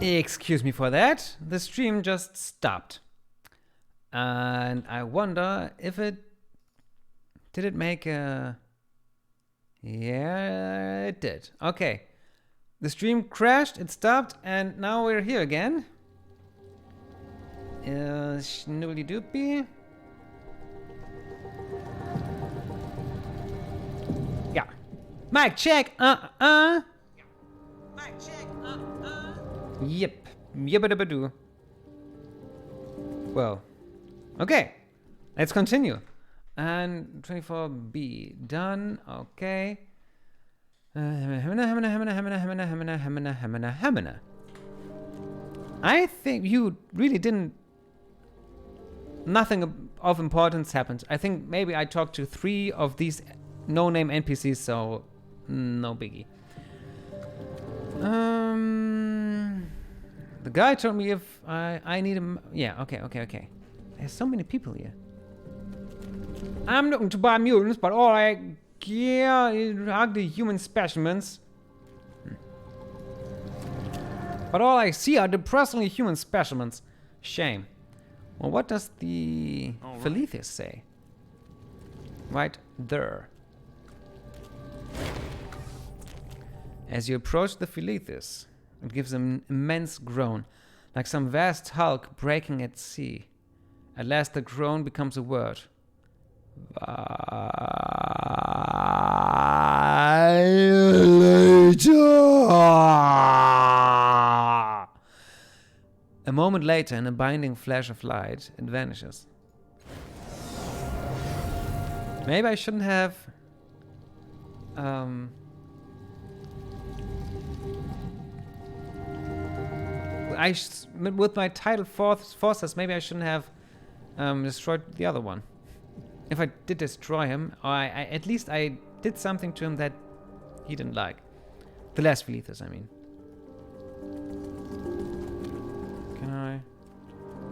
Excuse me for that. The stream just stopped. And I wonder if it... Did it make a... Yeah, it did. Okay. The stream crashed, it stopped, and now we're here again. Schnoodly doopy. Yeah. Mic check. Mic check. Yep. Yabba-dabba-doo. Well. Okay. Let's continue. And 24B done. Okay. I think you really didn't... Nothing of importance happened. I think maybe I talked to 3 of these no-name NPCs, so no biggie. The guy told me if I need him... Yeah, okay. There's so many people here. I'm looking to buy mutants, but all I care is ugly human specimens. But all I see are depressingly human specimens. Shame. Well, what does the Philithis say? Right there. As you approach the Philithis, it gives an immense groan, like some vast hulk breaking at sea. At last the groan becomes a word. A moment later, in a blinding flash of light, it vanishes. Maybe I shouldn't have... with my title forces, maybe I shouldn't have destroyed the other one. If I did destroy him, or at least I did something to him that he didn't like. The last Philithis, I mean. Can I?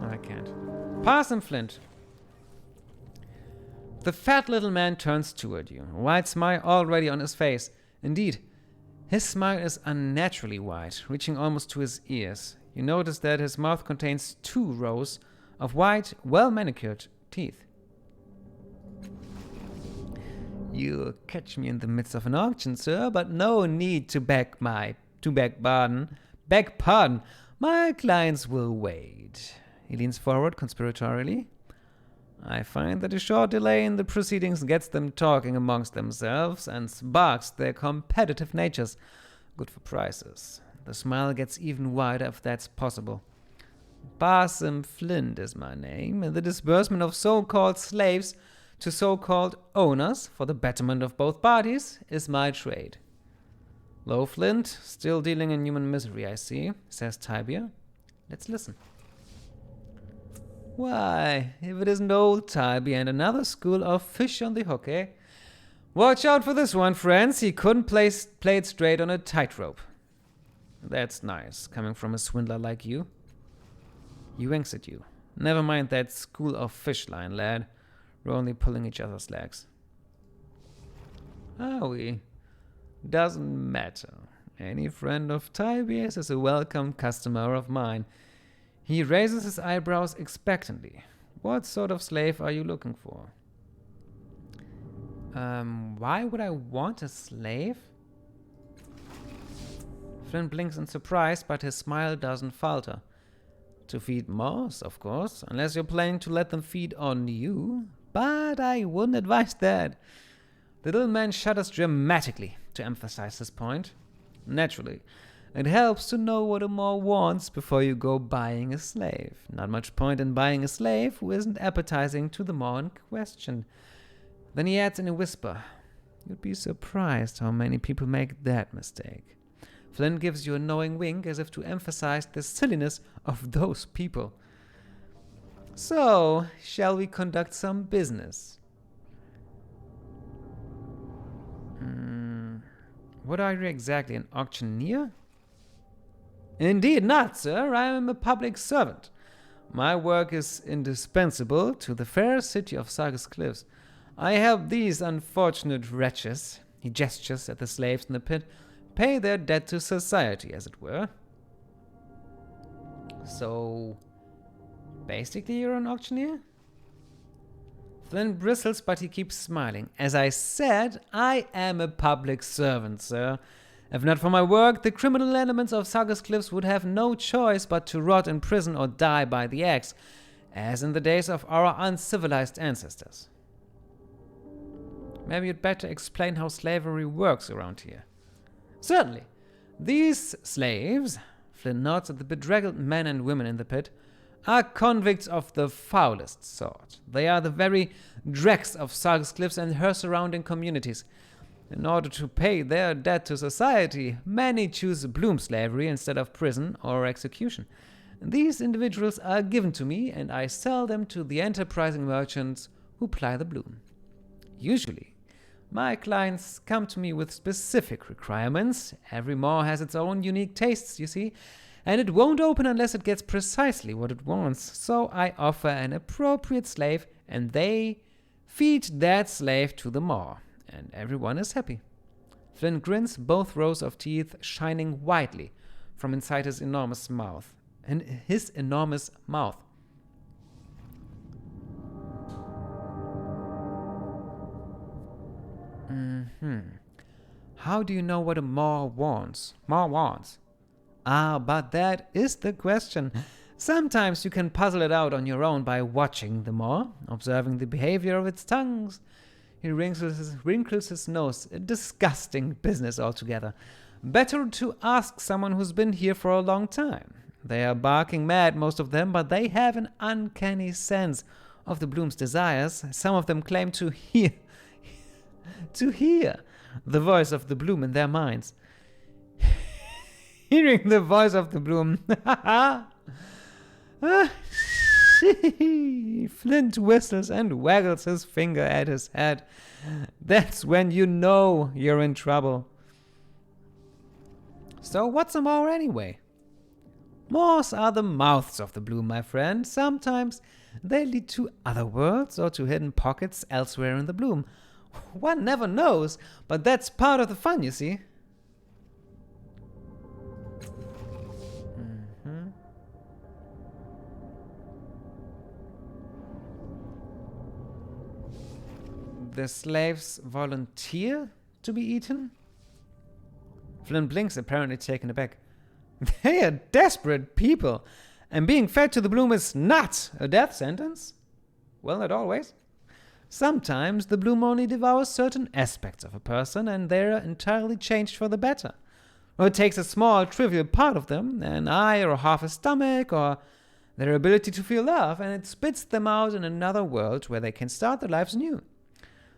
No, I can't. Parsim Flint. The fat little man turns toward you, a wide smile already on his face. Indeed, his smile is unnaturally wide, reaching almost to his ears. You notice that his mouth contains 2 rows of white, well-manicured teeth. You'll catch me in the midst of an auction, sir, but no need to beg pardon. Beg pardon. My clients will wait. He leans forward conspiratorially. I find that a short delay in the proceedings gets them talking amongst themselves and sparks their competitive natures. Good for prices. The smile gets even wider if that's possible. Parsim Flint is my name, and the disbursement of so-called slaves to so-called owners for the betterment of both parties is my trade. Low Flint, still dealing in human misery, I see, says Tibia. Let's listen. Why, if it isn't old Tibia and another school of fish on the hook, eh? Watch out for this one, friends. He couldn't play it straight on a tightrope. That's nice, coming from a swindler like you. He winks at you. Never mind that school of fish line, lad. We're only pulling each other's legs. Are we? Doesn't matter. Any friend of Tibia's is a welcome customer of mine. He raises his eyebrows expectantly. What sort of slave are you looking for? Why would I want a slave? Flint blinks in surprise, but his smile doesn't falter. To feed moths, of course, unless you're planning to let them feed on you. But I wouldn't advise that. The little man shudders dramatically to emphasize his point. Naturally, it helps to know what a Maw wants before you go buying a slave. Not much point in buying a slave who isn't appetizing to the Maw in question. Then he adds in a whisper, you'd be surprised how many people make that mistake. Flint gives you a knowing wink as if to emphasize the silliness of those people. So, shall we conduct some business? What are you exactly, an auctioneer? Indeed not, sir. I am a public servant. My work is indispensable to the fair city of Sargus Cliffs. I help these unfortunate wretches, he gestures at the slaves in the pit, pay their debt to society, as it were. So, basically you're an auctioneer? Flint bristles, but he keeps smiling. As I said, I am a public servant, sir. If not for my work, the criminal elements of Sargus Cliffs would have no choice but to rot in prison or die by the axe, as in the days of our uncivilized ancestors. Maybe you'd better explain how slavery works around here. Certainly. These slaves, Flint nods at the bedraggled men and women in the pit, are convicts of the foulest sort. They are the very dregs of Sargus Cliffs and her surrounding communities. In order to pay their debt to society, many choose bloom slavery instead of prison or execution. These individuals are given to me, and I sell them to the enterprising merchants who ply the bloom. Usually, my clients come to me with specific requirements. Every maw has its own unique tastes, you see, and it won't open unless it gets precisely what it wants. So I offer an appropriate slave, and they feed that slave to the maw, and everyone is happy. Flint grins, both rows of teeth shining widely from inside his enormous mouth. How do you know what a maw wants? Ah, but that is the question. Sometimes you can puzzle it out on your own by watching the maw, observing the behavior of its tongues. He wrinkles his nose. A disgusting business altogether. Better to ask someone who's been here for a long time. They are barking mad, most of them, but they have an uncanny sense of the bloom's desires. Some of them claim to hear the voice of the bloom in their minds. Hearing the voice of the bloom. Flint whistles and waggles his finger at his head. That's when you know you're in trouble. So what's a maw anyway? Maws are the mouths of the bloom, my friend. Sometimes they lead to other worlds or to hidden pockets elsewhere in the bloom. One never knows, but that's part of the fun, you see. The slaves volunteer to be eaten? Flint blinks, apparently taken aback. They are desperate people, and being fed to the bloom is not a death sentence. Well, not always. Sometimes the bloom only devours certain aspects of a person, and they're entirely changed for the better. Or it takes a small, trivial part of them, an eye or half a stomach, or their ability to feel love, and it spits them out in another world where they can start their lives anew.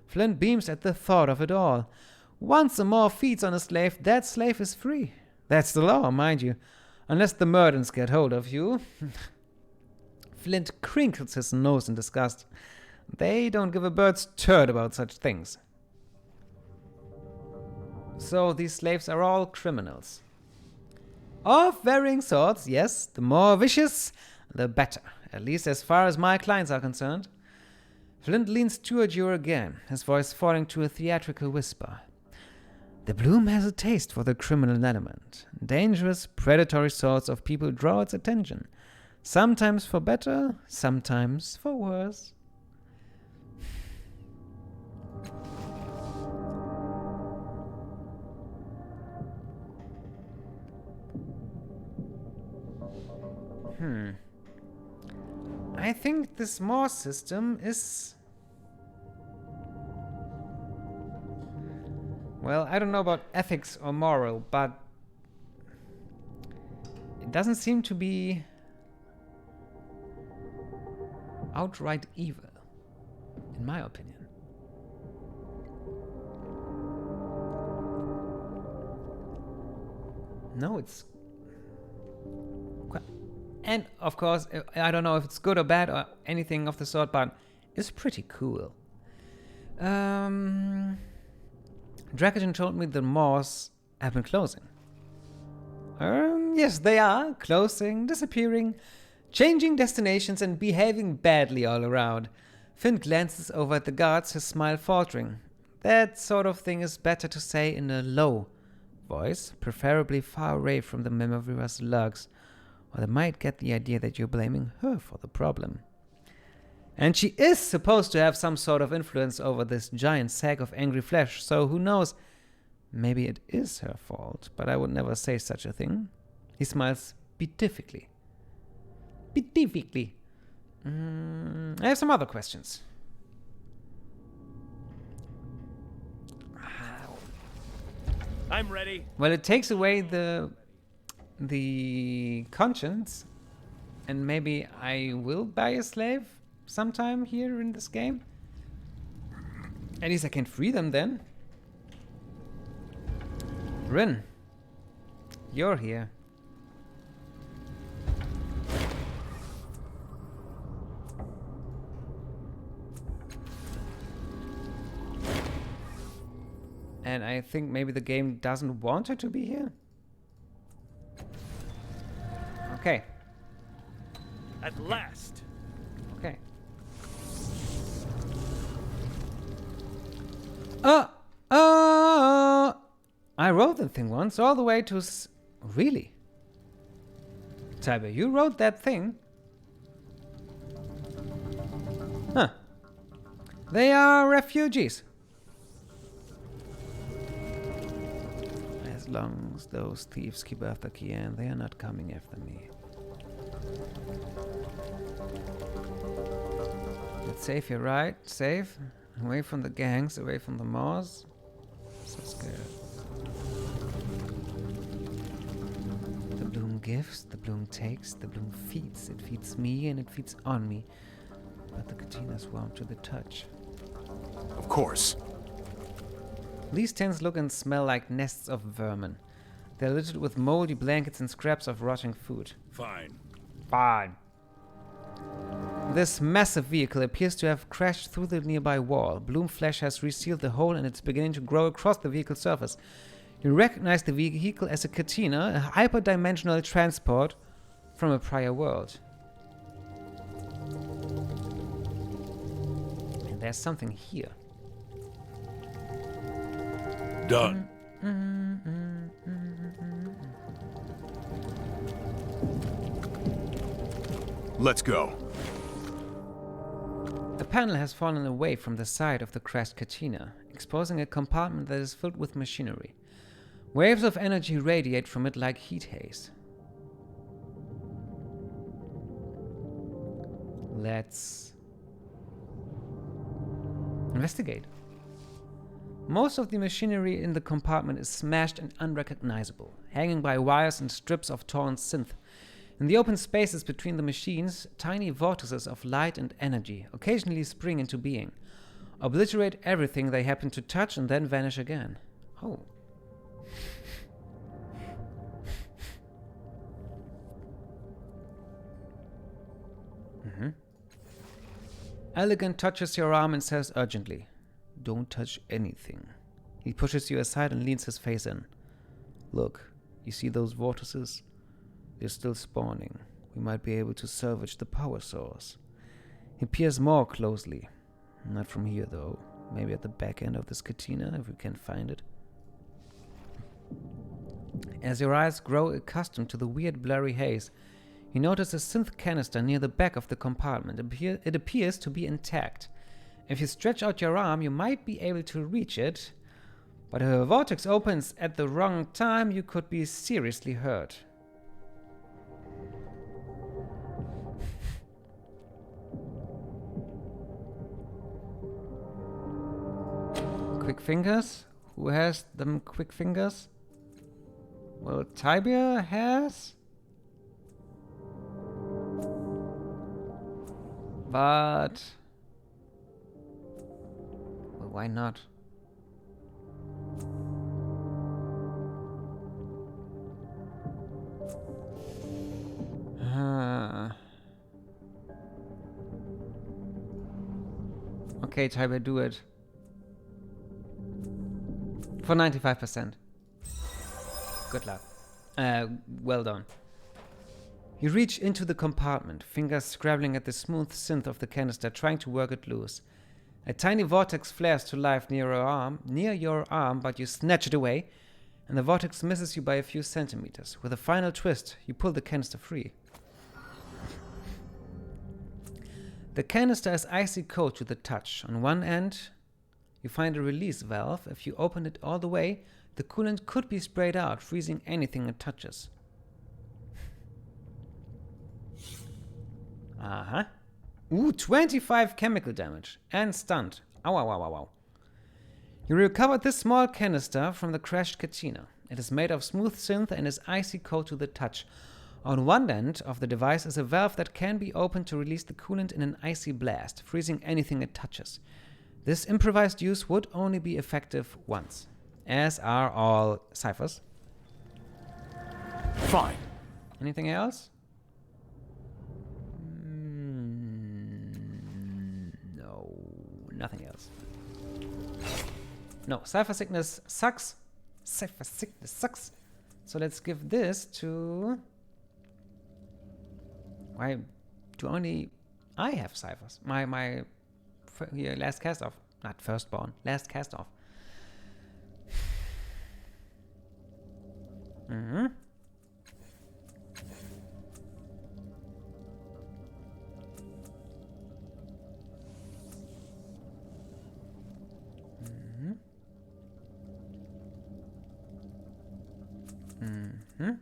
Flint beams at the thought of it all. Once a maw feeds on a slave, that slave is free. That's the law, mind you, unless the murderers get hold of you. Flint crinkles his nose in disgust. They don't give a bird's turd about such things. So these slaves are all criminals. Of varying sorts, yes. The more vicious, the better. At least as far as my clients are concerned. Flint leans toward you again, his voice falling to a theatrical whisper. The bloom has a taste for the criminal element. Dangerous, predatory sorts of people draw its attention. Sometimes for better, sometimes for worse. I think this maw system is... Well, I don't know about ethics or moral, but it doesn't seem to be outright evil, in my opinion. No, it's... And, of course, I don't know if it's good or bad or anything of the sort, but it's pretty cool. Dracogen told me the maws have been closing. Yes, they are. Closing, disappearing, changing destinations, and behaving badly all around. Finn glances over at the guards, his smile faltering. That sort of thing is better to say in a low voice, preferably far away from the Memovira's lugs. Or they might get the idea that you're blaming her for the problem. And she is supposed to have some sort of influence over this giant sack of angry flesh, so who knows? Maybe it is her fault, but I would never say such a thing. He smiles beatifically. Beatifically. I have some other questions. I'm ready. Well, it takes away the conscience, and maybe I will buy a slave sometime here in this game. At least I can free them then. Rin, you're here. And I think maybe the game doesn't want her to be here. Okay. At last. Okay. I wrote the thing once all the way to really? Tiber, you wrote that thing? Huh. They are refugees. As long as those thieves keep after Kian, they are not coming after me. It's safe here, right? Safe? Away from the gangs, away from the Moors. So scared. The bloom gives, the bloom takes, the bloom feeds. It feeds me and it feeds on me. But the Catena's warm to the touch. Of course. These tents look and smell like nests of vermin. They're littered with moldy blankets and scraps of rotting food. Fine. Fine. This massive vehicle appears to have crashed through the nearby wall. Bloom flesh has resealed the hole and it's beginning to grow across the vehicle's surface. You recognize the vehicle as a Catena, a hyperdimensional transport from a prior world. And there's something here. Done. Let's go. The panel has fallen away from the side of the crashed Catena, exposing a compartment that is filled with machinery. Waves of energy radiate from it like heat haze. Let's investigate. Most of the machinery in the compartment is smashed and unrecognizable, hanging by wires and strips of torn synth. In the open spaces between the machines, tiny vortices of light and energy occasionally spring into being, obliterate everything they happen to touch, and then vanish again. Oh. Elegant touches your arm and says urgently, "Don't touch anything." He pushes you aside and leans his face in. "Look, you see those vortices? They're still spawning. We might be able to salvage the power source." He peers more closely. "Not from here, though. Maybe at the back end of this Catena, if we can find it." As your eyes grow accustomed to the weird blurry haze, you notice a synth canister near the back of the compartment. It appears to be intact. If you stretch out your arm, you might be able to reach it, but if a vortex opens at the wrong time, you could be seriously hurt. Quick fingers? Who has them quick fingers? Well, Tibia has. But well, why not? Okay, Tibia, do it. For 95%. Good luck. Well done. You reach into the compartment, fingers scrabbling at the smooth synth of the canister, trying to work it loose. A tiny vortex flares to life near your arm, but you snatch it away, and the vortex misses you by a few centimeters. With a final twist, you pull the canister free. The canister is icy cold to the touch. On one end, you find a release valve. If you open it all the way, the coolant could be sprayed out, freezing anything it touches. Uh-huh. Ooh, 25 chemical damage. And stunned. Ow, ow, ow, ow, ow. You recovered this small canister from the crashed Catena. It is made of smooth synth and is icy cold to the touch. On one end of the device is a valve that can be opened to release the coolant in an icy blast, freezing anything it touches. This improvised use would only be effective once, as are all ciphers. Fine. Anything else? No, nothing else. No, cipher sickness sucks. Cipher sickness sucks. So let's give this to... Why do only I have ciphers? My here, last cast off. Not firstborn, last cast off. Mm-hmm. Mm-hmm.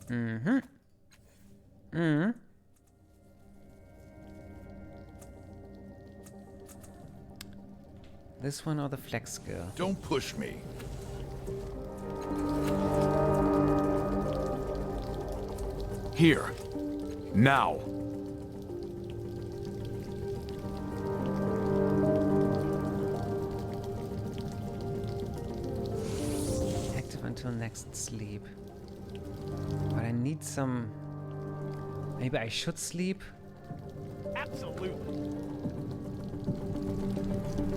Mm-hmm. Mm-hmm. This one or the flex skill? Don't push me. Here. Now. Active until next sleep. But I need some... Maybe I should sleep? Absolutely.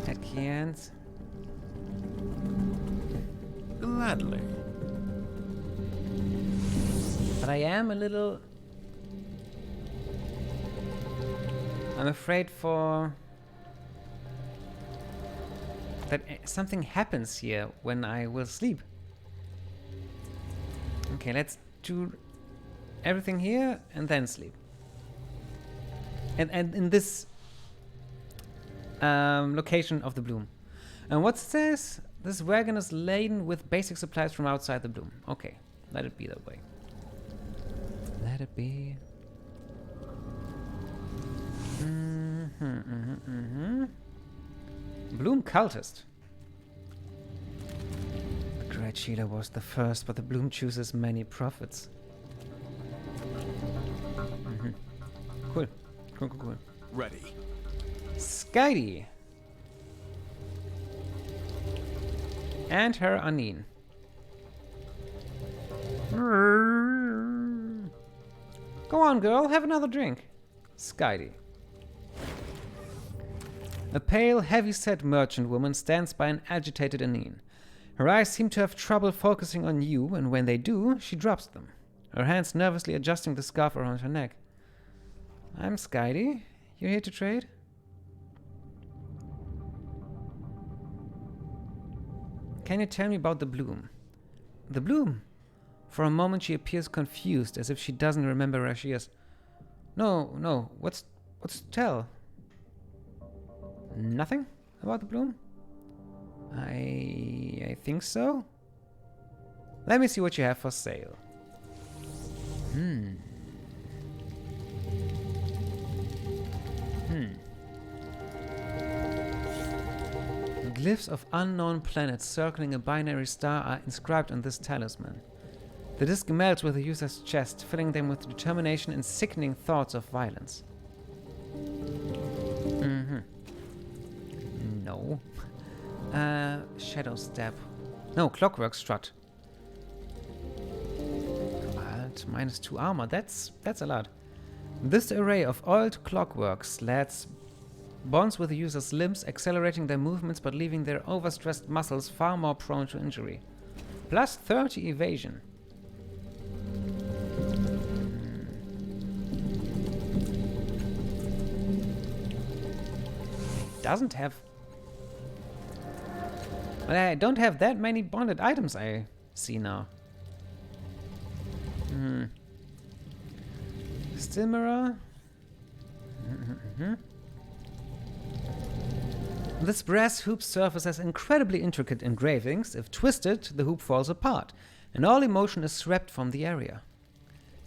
I can't. Gladly. But I am a little... I'm afraid for... that something happens here when I will sleep. Okay, let's do everything here and then sleep. And in this location of the bloom. And what says? This wagon is laden with basic supplies from outside the bloom. Okay, let it be that way. Let it be. Bloom cultist. The Great Sheila was the first, but the bloom chooses many prophets. Cool. Cool. Ready. Skaydi. And her Aneen. Go on, girl, have another drink. Skaydi. A pale, heavy-set merchant woman stands by an agitated Aneen. Her eyes seem to have trouble focusing on you, and when they do, she drops them, her hands nervously adjusting the scarf around her neck. I'm Skaydi. You here to trade? Can you tell me about the bloom? The bloom? For a moment she appears confused, as if she doesn't remember where she is. No. What's to tell? Nothing about the bloom? I think so. Let me see what you have for sale. Glyphs of unknown planets circling a binary star are inscribed on this talisman. The disc melts with the user's chest, filling them with determination and sickening thoughts of violence. No. Shadow step. No, clockwork strut. And -2 armor. That's a lot. This array of oiled clockwork slats bonds with the user's limbs, accelerating their movements but leaving their overstressed muscles far more prone to injury. Plus 30 evasion. Doesn't have... Well, I don't have that many bonded items I see now. Still mirror. This brass hoop surface has incredibly intricate engravings. If twisted, the hoop falls apart, and all emotion is swept from the area.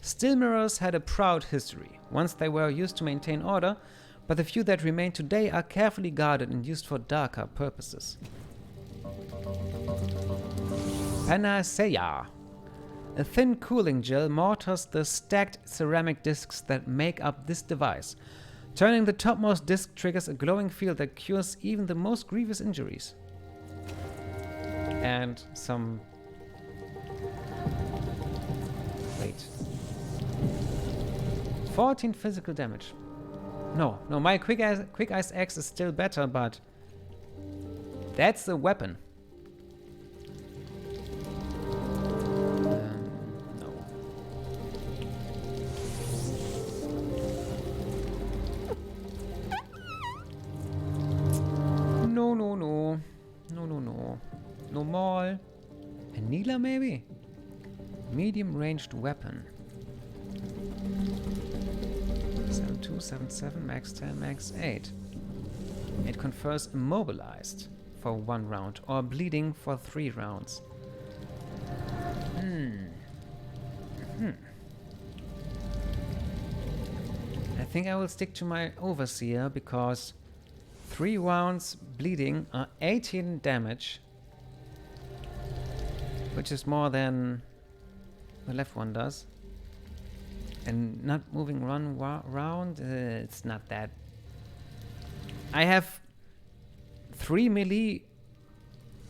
Still mirrors had a proud history. Once they were used to maintain order, but the few that remain today are carefully guarded and used for darker purposes. Panacea. A thin cooling gel mortars the stacked ceramic discs that make up this device. Turning the topmost disc triggers a glowing field that cures even the most grievous injuries. And some... Wait. 14 physical damage. No, my quick ice axe is still better, but... That's a weapon. No more. A Needler, maybe? Medium-ranged weapon. 7.2, 7.7, max 10, max 8. It confers immobilized for 1 round or bleeding for 3 rounds. I think I will stick to my Overseer because 3 rounds bleeding are 18 damage, which is more than the left one does. And not moving round, it's not that. I have 3 melee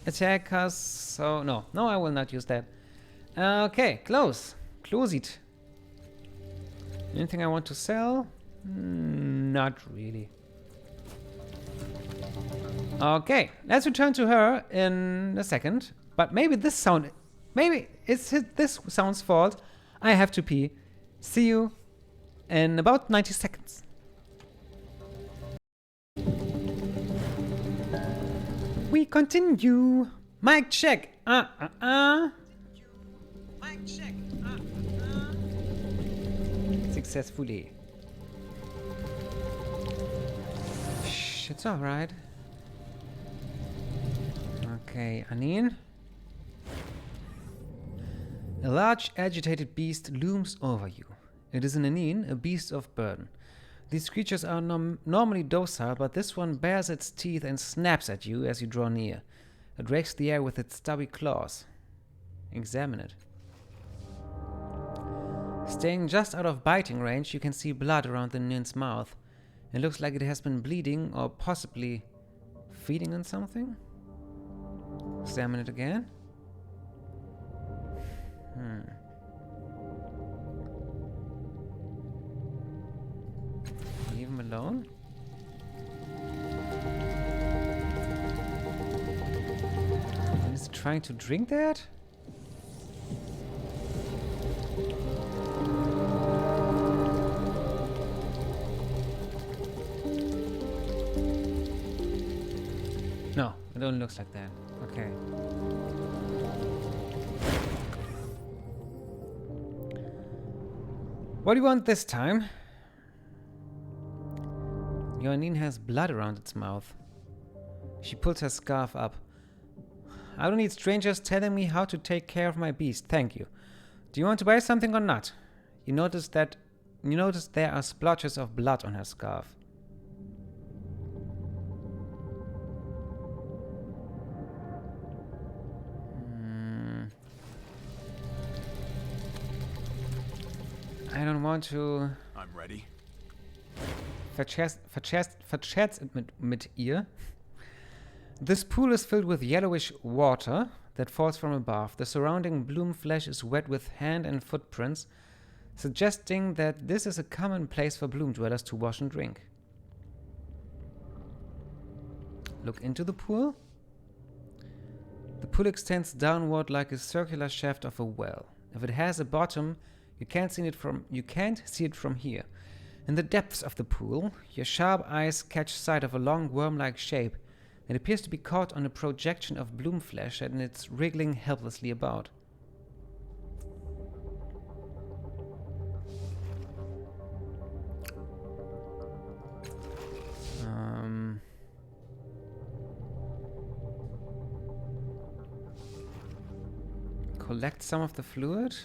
attackers, so no, I will not use that. Okay, close it. Anything I want to sell? Not really. Okay, let's return to her in a second. But maybe this sound... Maybe it's this sound's fault. I have to pee. See you in about 90 seconds. We continue. Mic check. Mic check. Successfully. Shh, it's alright. Okay, Aneen. A large, agitated beast looms over you. It is an Aneen, a beast of burden. These creatures are normally docile, but this one bares its teeth and snaps at you as you draw near. It rakes the air with its stubby claws. Examine it. Staying just out of biting range, you can see blood around the Aneen's mouth. It looks like it has been bleeding or possibly feeding on something. Examine it again. Leave him alone. Is he trying to drink that? No, it only looks like that. Okay. What do you want this time? Your Aneen has blood around its mouth. She pulls her scarf up. I don't need strangers telling me how to take care of my beast, thank you. Do you want to buy something or not? You notice there are splotches of blood on her scarf. I don't want to... I'm ready. Verscherzt mit ihr. This pool is filled with yellowish water. that falls from above. The surrounding bloom flesh is wet with hand and footprints, suggesting that this is a common place for bloom dwellers to wash and drink. Look into the pool. The pool extends downward like a circular shaft of a well. If it has a bottom, you can't see it from here. In the depths of the pool, your sharp eyes catch sight of a long worm-like shape. It appears to be caught on a projection of bloom flesh, and it's wriggling helplessly about. Collect some of the fluid.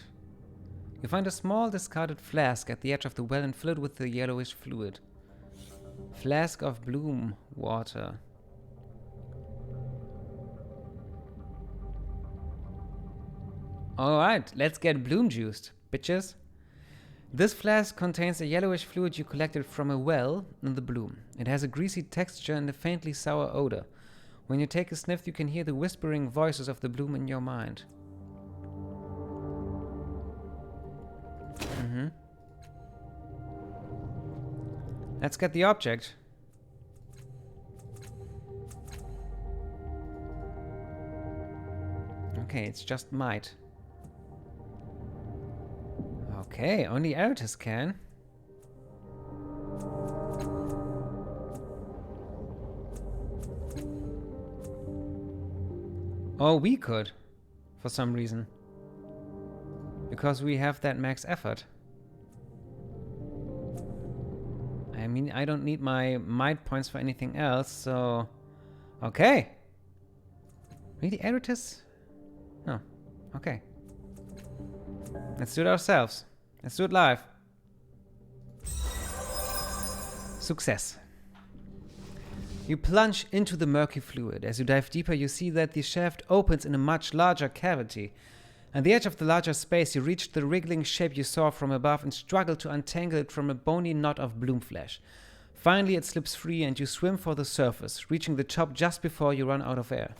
You find a small discarded flask at the edge of the well and fill it with the yellowish fluid. Flask of bloom water. Alright, let's get bloom juiced, bitches. This flask contains a yellowish fluid you collected from a well in the bloom. It has a greasy texture and a faintly sour odor. When you take a sniff, you can hear the whispering voices of the bloom in your mind. Let's get the object. Okay, it's just might. Okay, only Eratus can. Oh, we could, for some reason. Because we have that max effort. I mean, I don't need my might points for anything else, so... Okay. Really, Eratus? No. Okay. Let's do it ourselves. Let's do it live. Success. You plunge into the murky fluid. As you dive deeper, you see that the shaft opens in a much larger cavity. At the edge of the larger space, you reach the wriggling shape you saw from above and struggle to untangle it from a bony knot of bloom flesh. Finally, it slips free and you swim for the surface, reaching the top just before you run out of air.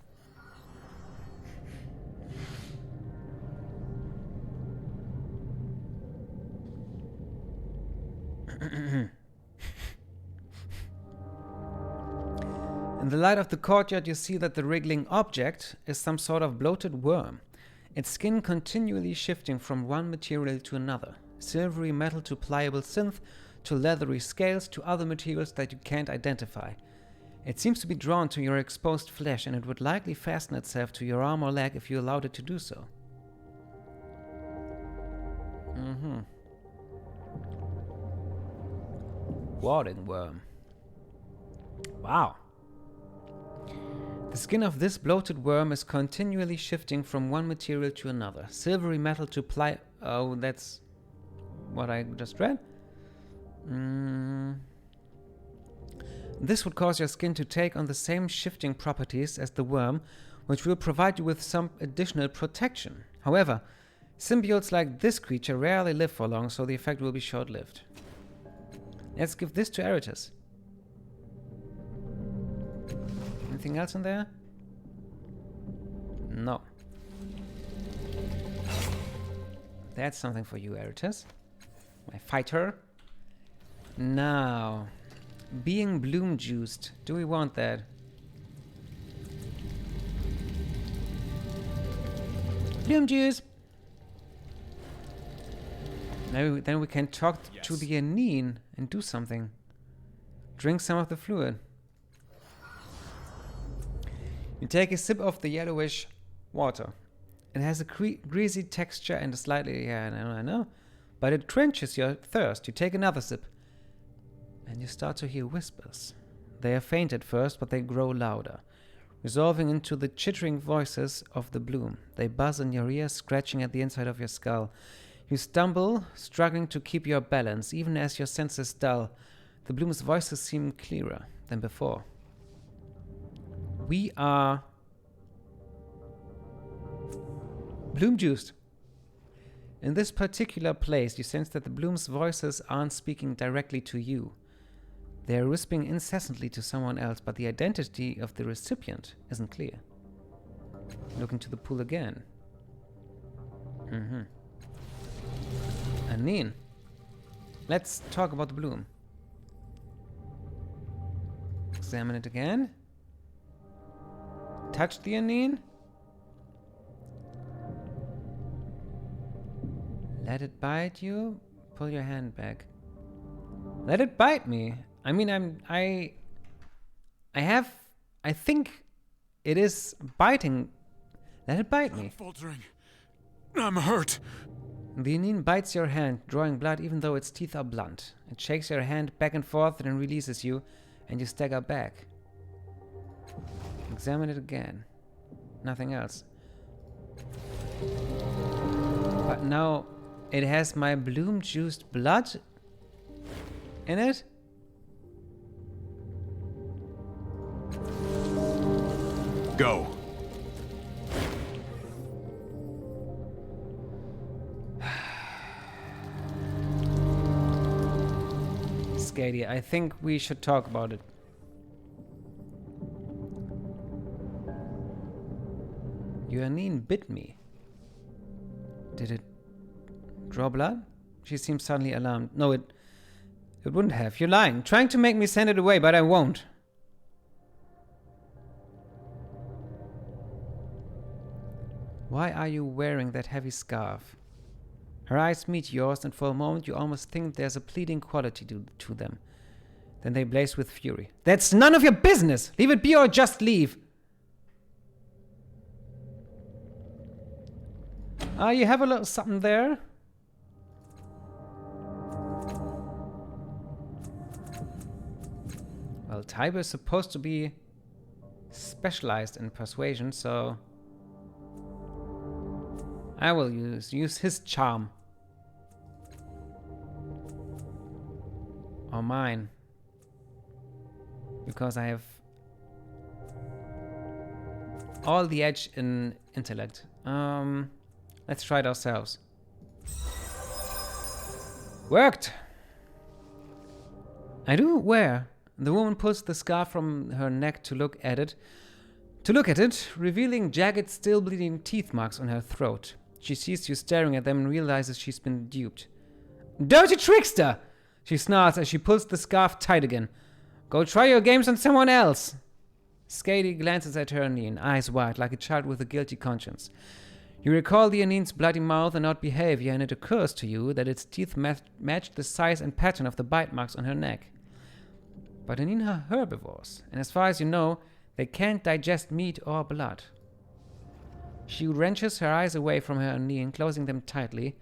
In the light of the courtyard, you see that the wriggling object is some sort of bloated worm. Its skin continually shifting from one material to another. Silvery metal to pliable synth, to leathery scales, to other materials that you can't identify. It seems to be drawn to your exposed flesh, and it would likely fasten itself to your arm or leg if you allowed it to do so. Warding worm. Wow. The skin of this bloated worm is continually shifting from one material to another. Silvery metal to Oh, that's what I just read. This would cause your skin to take on the same shifting properties as the worm, which will provide you with some additional protection. However, symbiotes like this creature rarely live for long, so the effect will be short-lived. Let's give this to Eratus. Anything else in there? No. That's something for you, Eratus. My fighter. Now, being bloom juiced. Do we want that? Bloom juice! Maybe then we can talk to the Aneen and do something. Drink some of the fluid. You take a sip of the yellowish water. It has a greasy texture and a slightly... I know. But it quenches your thirst. You take another sip. And you start to hear whispers. They are faint at first, but they grow louder, resolving into the chittering voices of the bloom. They buzz in your ears, scratching at the inside of your skull. You stumble, struggling to keep your balance, even as your senses dull. The bloom's voices seem clearer than before. We are bloom juiced. In this particular place, you sense that the bloom's voices aren't speaking directly to you. They are whispering incessantly to someone else, but the identity of the recipient isn't clear. Look into the pool again. Aneen. Let's talk about the bloom. Examine it again. Touch the Aneen. Let it bite you. Pull your hand back. Let it bite me. I mean, I think it is biting. Let it bite me. I'm faltering. I'm hurt. The Aneen bites your hand, drawing blood even though its teeth are blunt. It shakes your hand back and forth, then releases you, and you stagger back. Examine it again. Nothing else. But now it has my bloom-juiced blood in it? Go. Skaydi, I think we should talk about it. Your Aneen bit me. Did it draw blood? She seems suddenly alarmed. No, it wouldn't have. You're lying. Trying to make me send it away, but I won't. Why are you wearing that heavy scarf? Her eyes meet yours, and for a moment you almost think there's a pleading quality to them. Then they blaze with fury. That's none of your business! Leave it be or just leave! You have a little something there? Well, Tybur is supposed to be specialized in persuasion, so I will use his charm. Or mine. Because I have all the edge in intellect. Let's try it ourselves. Worked! I do wear. The woman pulls the scarf from her neck to look at it. Revealing jagged, still bleeding teeth marks on her throat. She sees you staring at them and realizes she's been duped. Dirty trickster! She snarls as she pulls the scarf tight again. Go try your games on someone else! Skaydi glances at her Aneen, eyes wide, like a child with a guilty conscience. You recall the Aneen's bloody mouth and odd behavior, and it occurs to you that its teeth match the size and pattern of the bite marks on her neck. But Aneen are herbivores, and as far as you know, they can't digest meat or blood. She wrenches her eyes away from her Aneen, closing them tightly,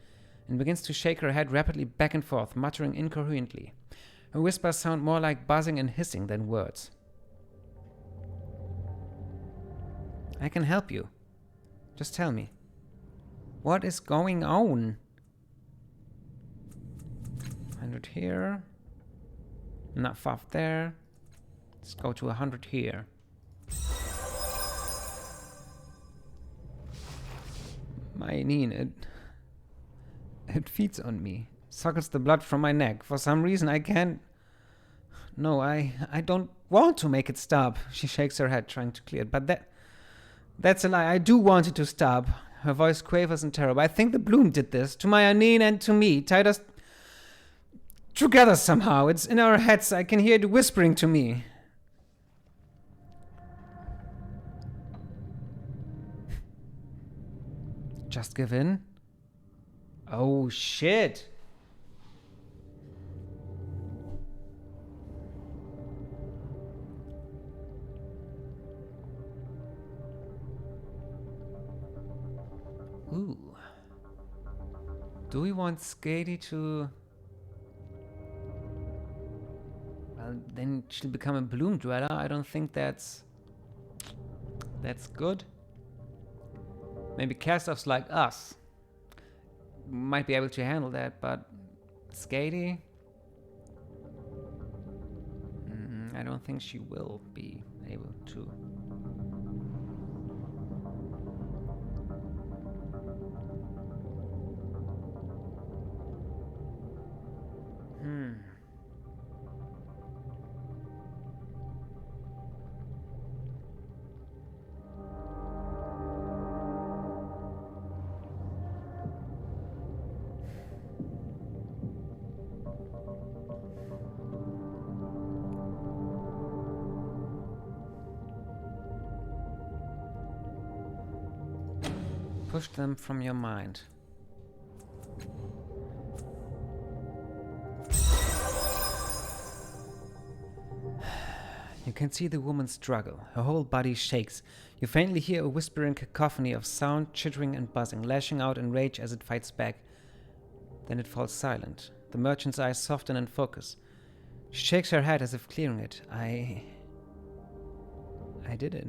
and begins to shake her head rapidly back and forth, muttering incoherently. Her whispers sound more like buzzing and hissing than words. I can help you. Just tell me. What is going on? 100 here. Not far there. Let's go to 100 here. My Aneen, it feeds on me. Suckles the blood from my neck. For some reason I can't... No, I don't want to make it stop. She shakes her head, trying to clear it. But that's a lie. I do want it to stop. Her voice quavers in terror. I think the bloom did this. To my Aneen and to me. Tied us together somehow. It's in our heads. I can hear it whispering to me. Just give in? Oh, shit. Ooh. Do we want Skaydi to... Well, then she'll become a bloom dweller. I don't think that's good. Maybe cast-offs like us might be able to handle that, but Skaydi? I don't think she will be able to. Push them from your mind. You can see the woman struggle. Her whole body shakes. You faintly hear a whispering cacophony of sound, chittering and buzzing, lashing out in rage as it fights back. Then it falls silent. The merchant's eyes soften and focus. She shakes her head as if clearing it. I did it.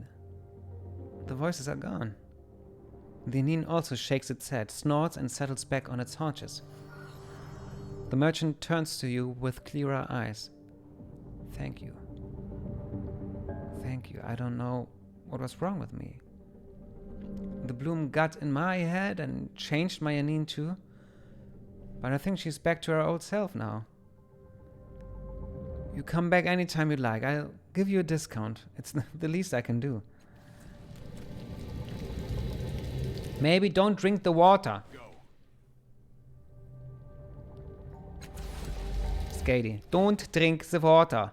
The voices are gone. The Aneen also shakes its head, snorts and settles back on its haunches. The merchant turns to you with clearer eyes. Thank you. Thank you. I don't know what was wrong with me. The bloom got in my head and changed my Aneen too. But I think she's back to her old self now. You come back anytime you like. I'll give you a discount. It's the least I can do. Maybe don't drink the water. Go. Skaydi, don't drink the water.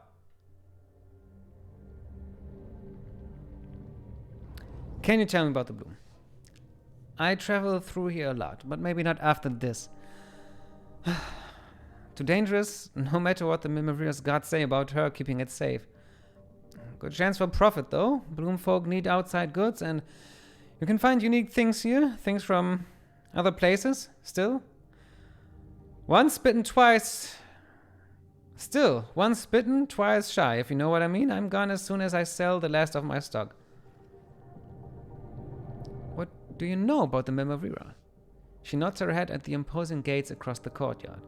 Can you tell me about the bloom? I travel through here a lot, but maybe not after this. Too dangerous, no matter what the Memovira's gods say about her keeping it safe. Good chance for profit, though. Bloom folk need outside goods, and you can find unique things here. Things from other places, still. Once bitten, twice... Still, once bitten, twice shy, if you know what I mean. I'm gone as soon as I sell the last of my stock. What do you know about the Memovira? She nods her head at the imposing gates across the courtyard.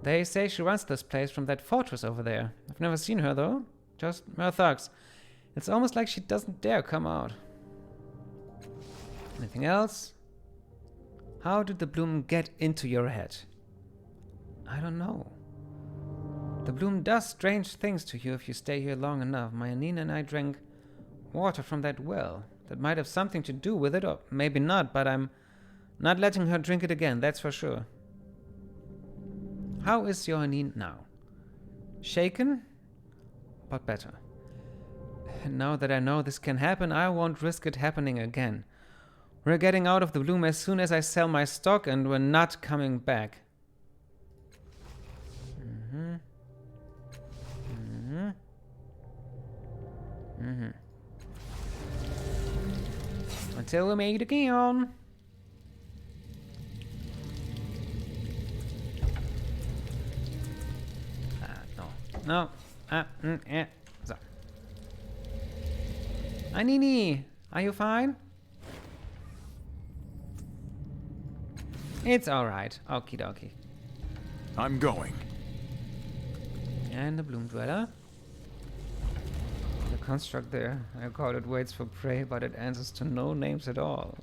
They say she runs this place from that fortress over there. I've never seen her, though. Just her thugs. It's almost like she doesn't dare come out. Anything else? How did the bloom get into your head? I don't know. The bloom does strange things to you if you stay here long enough. My Aneen and I drank water from that well. That might have something to do with it, or maybe not, but I'm not letting her drink it again, that's for sure. How is your Aneen now? Shaken, but better. And now that I know this can happen, I won't risk it happening again. We're getting out of the bloom as soon as I sell my stock, and we're not coming back. Until we meet again. No. So. Anini, are you fine? It's alright. Okie dokie. I'm going. And the bloom dweller. The construct there. I call it waits for prey, but it answers to no names at all.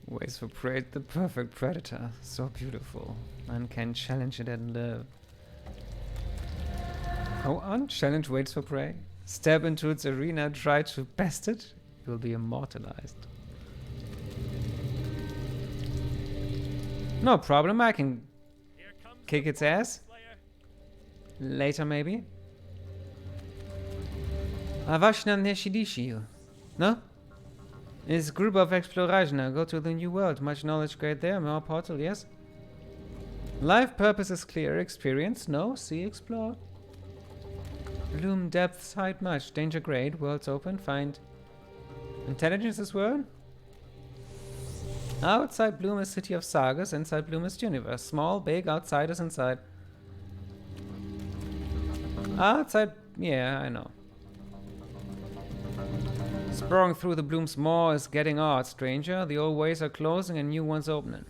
Waits for prey, the perfect predator. So beautiful. One can challenge it and live. Go on, challenge waits for prey. Step into its arena, try to best it. You'll be immortalized. No problem, I can kick its ass. Later, maybe. Avashna Neshidishiu. No? It's group of exploration. Go to the new world. Much knowledge great there. More portal, yes? Life purpose is clear. Experience? No. See, explore. Bloom depth hide much. Danger great. Worlds open. Find intelligence as well. Outside Bloom is city of sagas. Inside Bloom is universe. Small, big, outsiders inside. Outside, yeah, I know. Sprawling through the Bloom's maw is getting odd, stranger. The old ways are closing and new ones opening.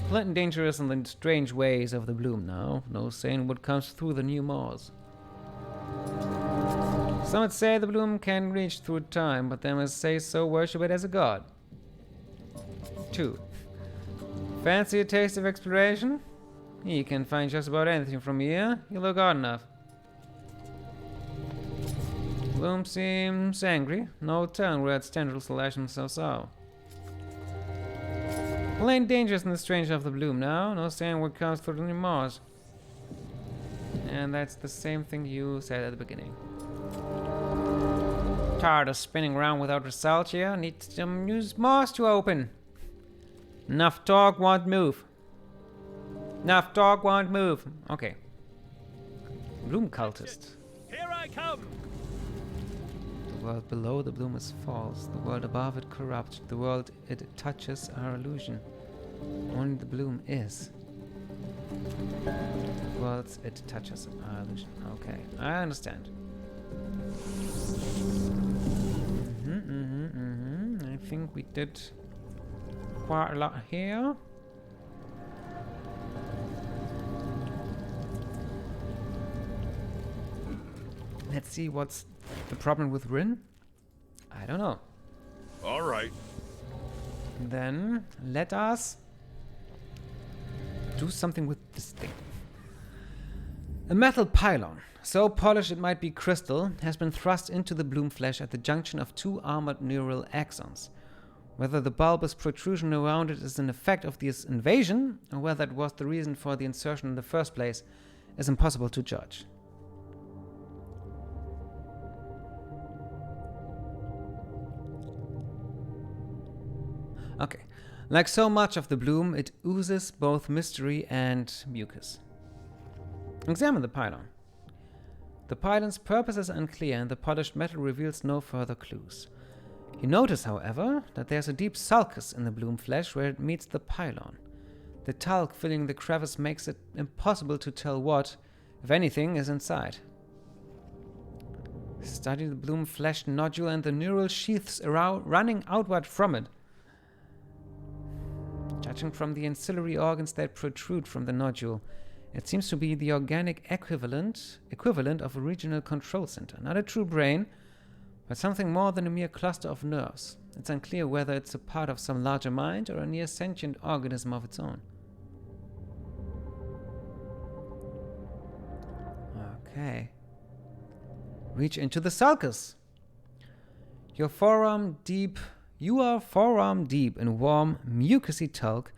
Flint and dangerous in the strange ways of the Bloom now. No saying what comes through the new maws. Some would say the Bloom can reach through time, but they must say so worship it as a god. 2. Fancy a taste of exploration? You can find just about anything from here. You look odd enough. Bloom seems angry. No telling where its tendrils will lash themselves out. Plain dangerous in the strange of the Bloom now. No saying what comes through the new Mars. And that's the same thing you said at the beginning. Tired of spinning around without result here. Need some new mores to open. Enough talk, won't move. Enough talk, won't move. Okay. Bloom cultist. Here I come. The world below the bloom is false. The world above it corrupt. The world it touches are illusion. Only the bloom is. The worlds it touches are illusion. Okay, I understand. I think we did quite a lot here. Let's see what's the problem with Rin. I don't know. All right. Then let us do something with this thing. A metal pylon, so polished it might be crystal, has been thrust into the bloom flesh at the junction of two armored neural axons. Whether the bulbous protrusion around it is an effect of this invasion, or whether it was the reason for the insertion in the first place, is impossible to judge. Okay, like so much of the bloom, it oozes both mystery and mucus. Examine the pylon. The pylon's purpose is unclear and the polished metal reveals no further clues. You notice, however, that there's a deep sulcus in the bloom flesh where it meets the pylon. The talc filling the crevice makes it impossible to tell what, if anything, is inside. Study the bloom flesh nodule and the neural sheaths running outward from it. Judging from the ancillary organs that protrude from the nodule, it seems to be the organic equivalent of a regional control center. Not a true brain, but something more than a mere cluster of nerves. It's unclear whether it's a part of some larger mind or a near sentient organism of its own. Okay. Reach into the sulcus. You are forearm deep in warm, mucousy talc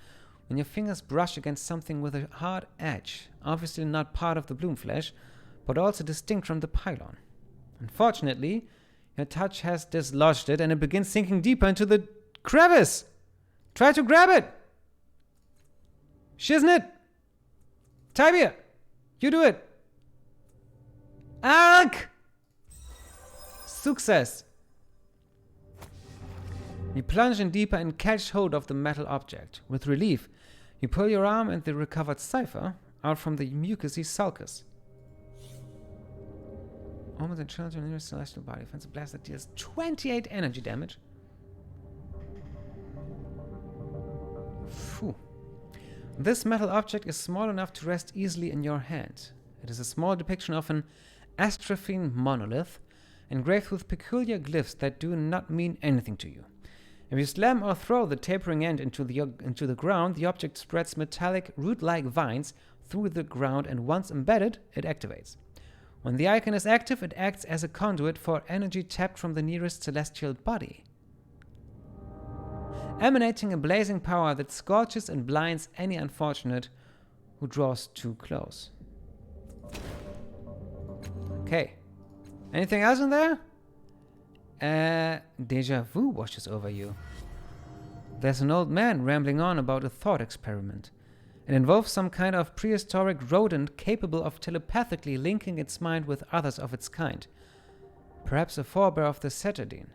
when your fingers brush against something with a hard edge, obviously not part of the bloom flesh, but also distinct from the pylon. Unfortunately, your touch has dislodged it and it begins sinking deeper into the crevice. Try to grab it. Shiznit. Tibia. You do it. Ark. Success. You plunge in deeper and catch hold of the metal object. With relief, you pull your arm and the recovered cipher out from the mucousy sulcus. Almost a children in your celestial body. Offensive blast that deals 28 energy damage. Phew. This metal object is small enough to rest easily in your hand. It is a small depiction of an astrophine monolith, engraved with peculiar glyphs that do not mean anything to you. If you slam or throw the tapering end into the ground, the object spreads metallic root-like vines through the ground, and once embedded, it activates. When the icon is active, it acts as a conduit for energy tapped from the nearest celestial body, emanating a blazing power that scorches and blinds any unfortunate who draws too close. Okay. Anything else in there? Deja vu washes over you. There's an old man rambling on about a thought experiment. It involves some kind of prehistoric rodent capable of telepathically linking its mind with others of its kind. Perhaps a forebear of the Cetardine.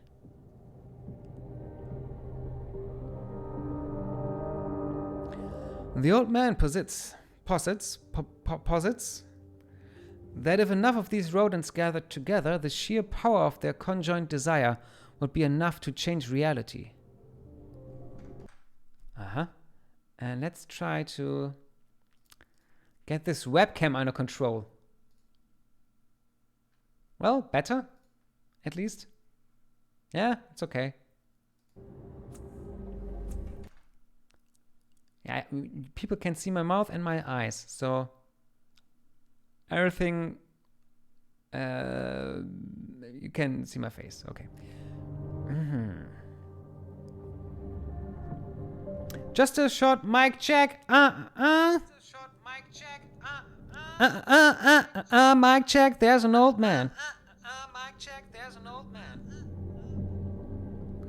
The old man posits that if enough of these rodents gathered together, the sheer power of their conjoined desire would be enough to change reality. And let's try to get this webcam under control. Well, better, at least. Yeah, it's okay. Yeah, people can see my mouth and my eyes, so everything, you can see my face. Okay. Just a short mic check. Mic check. There's an old man. Mic check. There's an old man.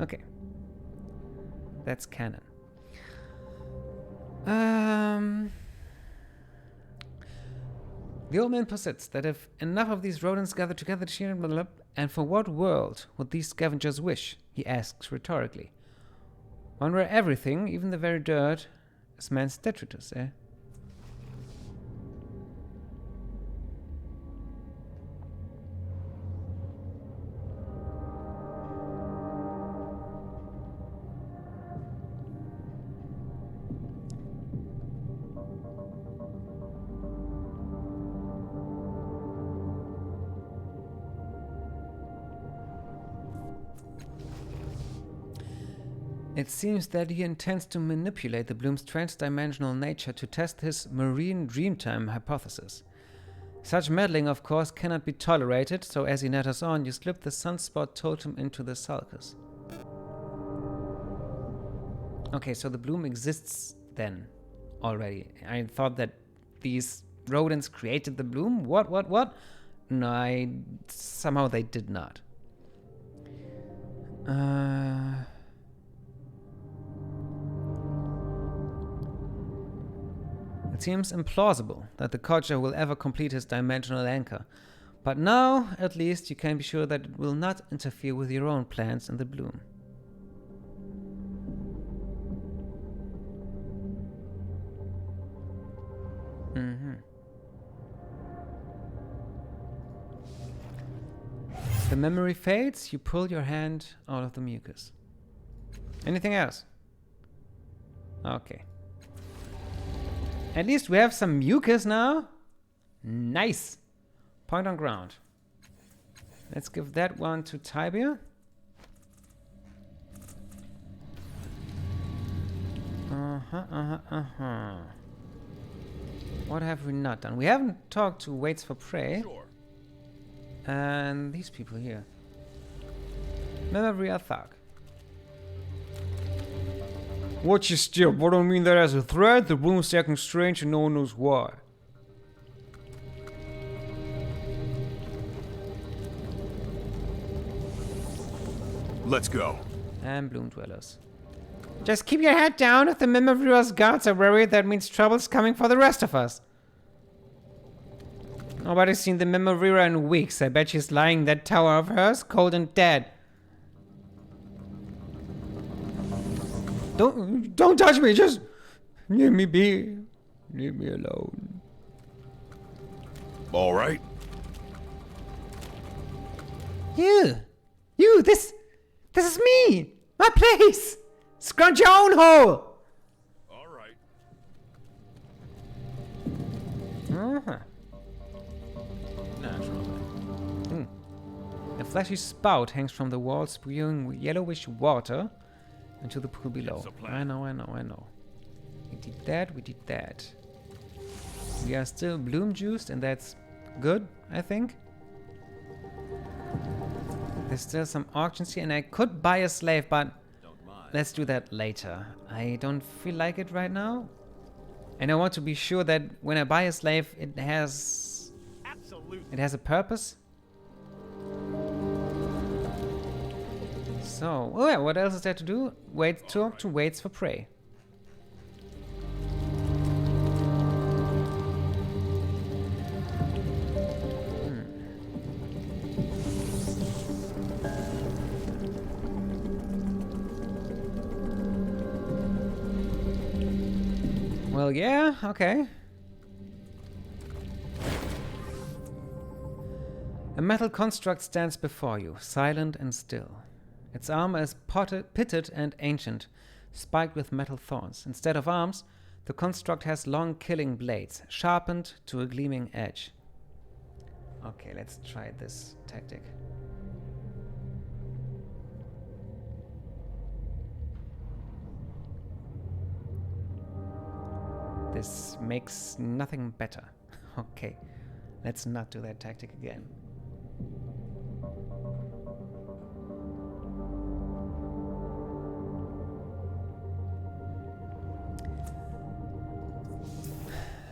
Okay. That's canon. The old man posits that if enough of these rodents gather together to share, blah, blah, blah, and for what world would these scavengers wish? He asks rhetorically. One where everything, even the very dirt, is man's detritus, eh? It seems that he intends to manipulate the bloom's trans-dimensional nature to test his marine dreamtime hypothesis. Such meddling, of course, cannot be tolerated, so as he natters on, you slip the sunspot totem into the sulcus. Okay, so the bloom exists then already. I thought that these rodents created the bloom. What? No, somehow they did not. It seems implausible that the Courtyard will ever complete his dimensional anchor. But now, at least, you can be sure that it will not interfere with your own plans in the bloom. The memory fades, you pull your hand out of the mucus. Anything else? Okay. At least we have some mucus now. Nice. Point on ground. Let's give that one to Tibia. What have we not done? We haven't talked to Waits for Prey. Sure. And these people here. Memovira Thug. Watch your step. I don't mean that as a threat. The room's acting strange and no one knows why. Let's go. And Bloom Dwellers. Just keep your head down. If the Memovira's guards are worried, that means trouble's coming for the rest of us. Nobody's seen the Memovira in weeks. I bet she's lying in that tower of hers, cold and dead. Don't touch me, just leave me be. Leave me alone. All right. You, this is me! My place! Scrunch your own hole! All right. Naturally. A fleshy spout hangs from the wall, spewing yellowish water into the pool below. I know. We did that. We are still bloom juiced, and that's good, I think. There's still some auctions here, and I could buy a slave, but let's do that later. I don't feel like it right now. And I want to be sure that when I buy a slave, it has a purpose. So, oh yeah, what else is there to do? Talk to Waits for Prey. Well, yeah, okay. A metal construct stands before you, silent and still. Its armor is pitted and ancient, spiked with metal thorns. Instead of arms, the construct has long killing blades, sharpened to a gleaming edge. Okay, let's try this tactic. This makes nothing better. Okay, let's not do that tactic again.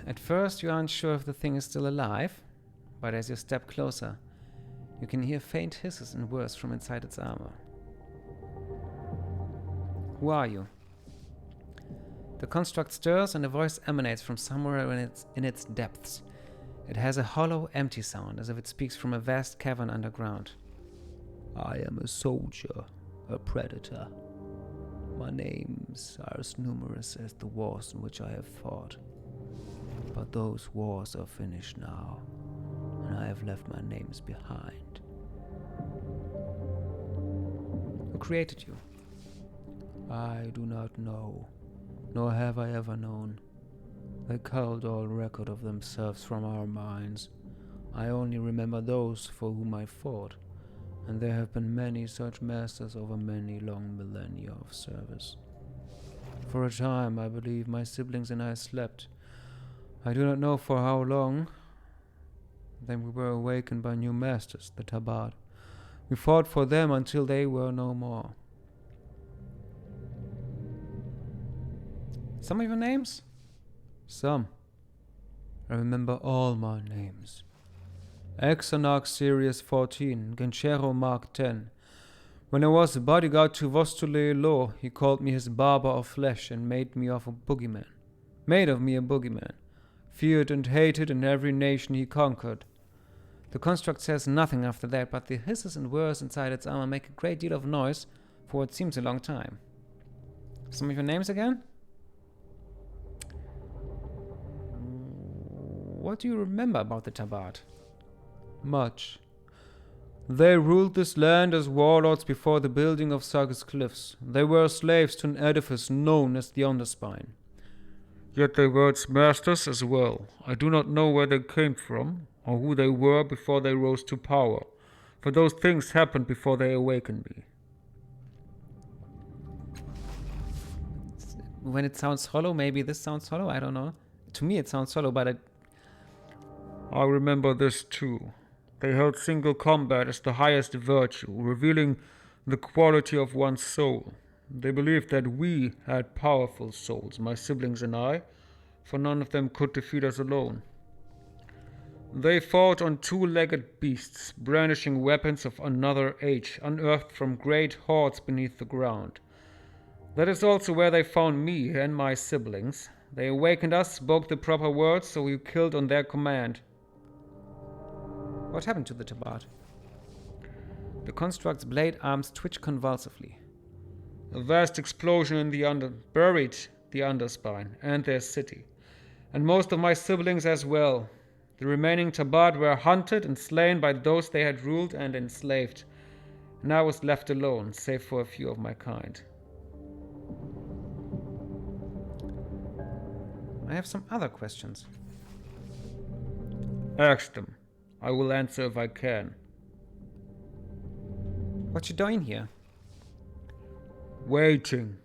At first, you aren't sure if the thing is still alive, but as you step closer, you can hear faint hisses and whirs from inside its armor. Who are you? The construct stirs and a voice emanates from somewhere in its depths. It has a hollow, empty sound, as if it speaks from a vast cavern underground. I am a soldier, a predator. My names are as numerous as the wars in which I have fought. But those wars are finished now, and I have left my names behind. Who created you? I do not know, nor have I ever known. They culled all record of themselves from our minds. I only remember those for whom I fought, and there have been many such masters over many long millennia of service. For a time, I believe my siblings and I slept. I do not know for how long. Then we were awakened by new masters, the Tabard. We fought for them until they were no more. Some of your names? Some. I remember all my names. Exanarch Sirius 14, Genchero Mark 10. When I was a bodyguard to Vostule Law, he called me his barber of flesh and made of me a boogeyman. Feared and hated in every nation he conquered. The construct says nothing after that, but the hisses and whirs inside its armor make a great deal of noise for what seems a long time. Some of your names again? What do you remember about the Tabard? Much. They ruled this land as warlords before the building of Sargus Cliffs. They were slaves to an edifice known as the Underspine. Yet they were its masters as well. I do not know where they came from, or who they were before they rose to power, for those things happened before they awakened me. When it sounds hollow, maybe this sounds hollow, I don't know. To me it sounds hollow, but I remember this too. They held single combat as the highest virtue, revealing the quality of one's soul. They believed that we had powerful souls, my siblings and I, for none of them could defeat us alone. They fought on two-legged beasts, brandishing weapons of another age, unearthed from great hoards beneath the ground. That is also where they found me and my siblings. They awakened us, spoke the proper words, so we killed on their command. What happened to the Tabard? The construct's blade arms twitch convulsively. A vast explosion buried the Underspine and their city, and most of my siblings as well. The remaining Tabard were hunted and slain by those they had ruled and enslaved, and I was left alone, save for a few of my kind. I have some other questions. Ask them. I will answer if I can. What you doing here? Waiting.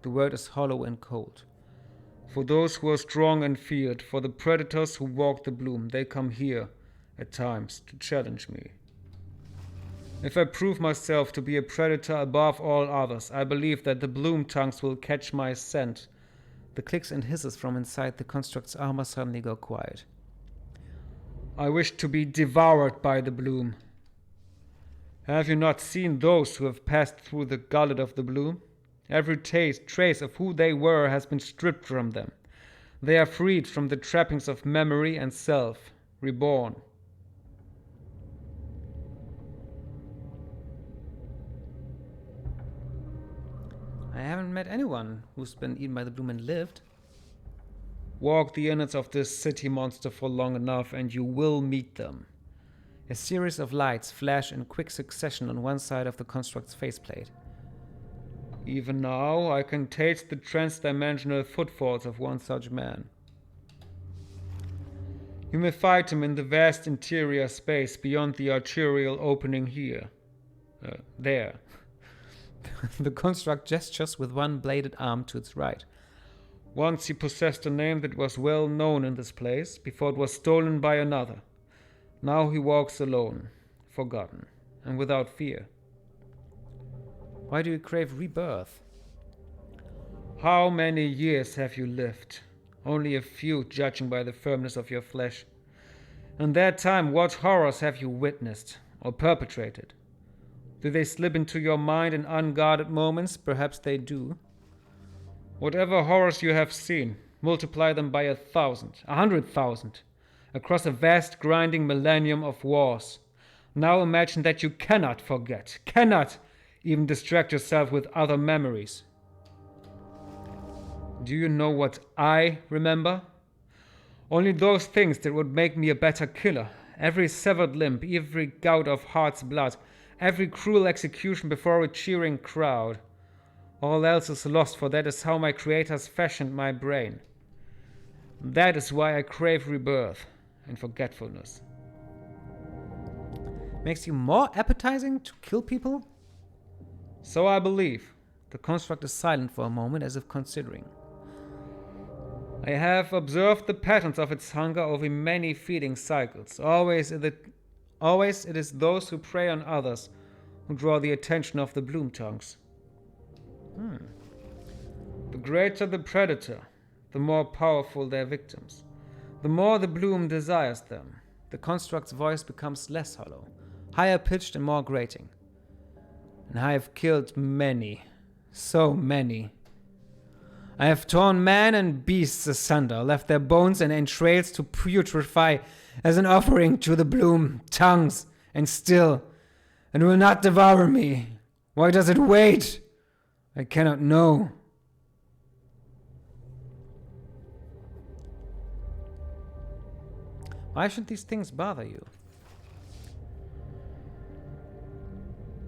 The word is hollow and cold. For those who are strong and feared, for the predators who walk the bloom, they come here, at times, to challenge me. If I prove myself to be a predator above all others, I believe that the bloom tongues will catch my scent. The clicks and hisses from inside the construct's armor suddenly go quiet. I wish to be devoured by the bloom. Have you not seen those who have passed through the gullet of the bloom? Every trace of who they were has been stripped from them. They are freed from the trappings of memory and self, reborn. I haven't met anyone who's been eaten by the bloom and lived. Walk the innards of this city monster for long enough and you will meet them. A series of lights flash in quick succession on one side of the construct's faceplate. Even now, I can taste the trans-dimensional footfalls of one such man. You may fight him in the vast interior space beyond the arterial opening here. There. The construct gestures with one bladed arm to its right. Once he possessed a name that was well known in this place, before it was stolen by another. Now he walks alone, forgotten, and without fear. Why do you crave rebirth? How many years have you lived? Only a few, judging by the firmness of your flesh. In that time, what horrors have you witnessed or perpetrated? Do they slip into your mind in unguarded moments? Perhaps they do. Whatever horrors you have seen, multiply them by 1,000, 100,000, across a vast grinding millennium of wars. Now imagine that you cannot forget, cannot even distract yourself with other memories. Do you know what I remember? Only those things that would make me a better killer. Every severed limb, every gout of heart's blood, every cruel execution before a cheering crowd. All else is lost, for that is how my creators fashioned my brain. That is why I crave rebirth and forgetfulness. Makes you more appetizing to kill people? So I believe. The construct is silent for a moment, as if considering. I have observed the patterns of its hunger over many feeding cycles. Always it is those who prey on others who draw the attention of the bloom tongues. The greater the predator, the more powerful their victims. The more the bloom desires them. The construct's voice becomes less hollow, higher pitched and more grating. And I have killed many, so many. I have torn man and beasts asunder, left their bones and entrails to putrefy as an offering to the bloom tongues, and still, it will not devour me. Why does it wait? I cannot know. Why should these things bother you?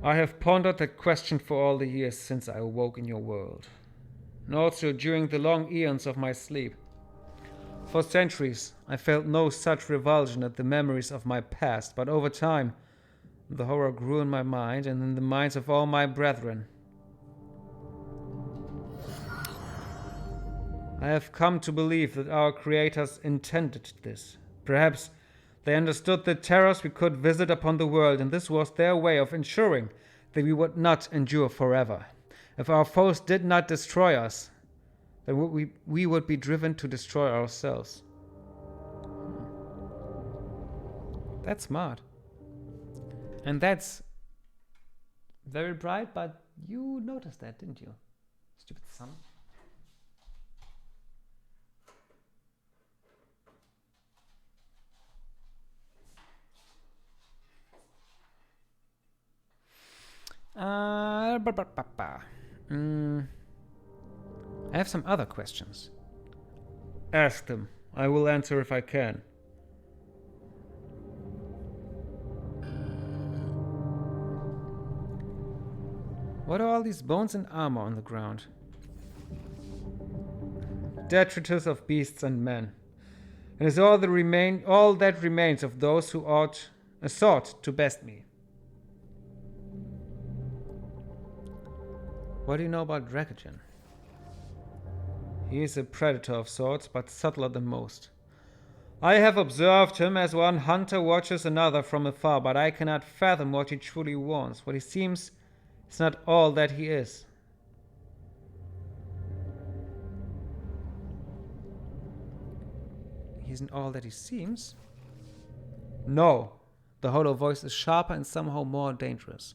I have pondered that question for all the years since I awoke in your world, and also during the long eons of my sleep. For centuries, I felt no such revulsion at the memories of my past, but over time, the horror grew in my mind and in the minds of all my brethren. I have come to believe that our creators intended this. Perhaps they understood the terrors we could visit upon the world, and this was their way of ensuring that we would not endure forever. If our foes did not destroy us, then we would be driven to destroy ourselves. That's smart. And that's very bright, but you noticed that, didn't you? Stupid son. I have some other questions. Ask them. I will answer if I can. What are all these bones and armor on the ground? Detritus of beasts and men. It is all that remains of those who sought to best me. What do you know about Decanted? He is a predator of sorts, but subtler than most. I have observed him as one hunter watches another from afar, but I cannot fathom what he truly wants. What he seems is not all that he is. He isn't all that he seems? No. The hollow voice is sharper and somehow more dangerous.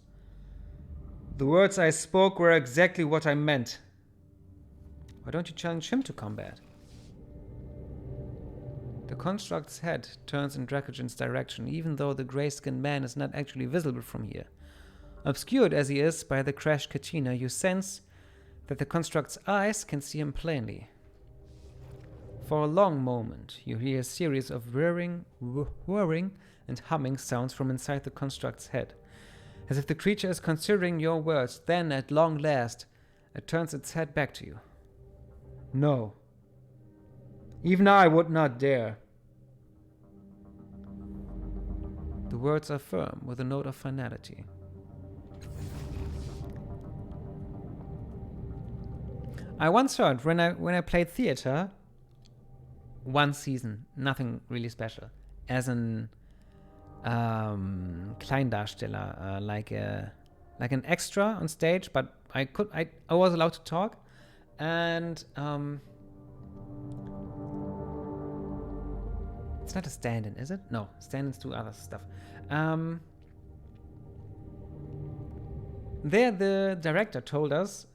The words I spoke were exactly what I meant. Why don't you challenge him to combat? The construct's head turns in Decanted's direction, even though the gray-skinned man is not actually visible from here. Obscured as he is by the crashed Catena, you sense that the construct's eyes can see him plainly. For a long moment, you hear a series of whirring and humming sounds from inside the construct's head, as if the creature is considering your words. Then, at long last, it turns its head back to you. No. Even I would not dare. The words are firm, with a note of finality. I once heard, when I played theater, one season, nothing really special, as an Kleindarsteller, like an extra on stage, but I was allowed to talk, and it's not a stand-in, is it? No, stand-ins do other stuff. There, the director told us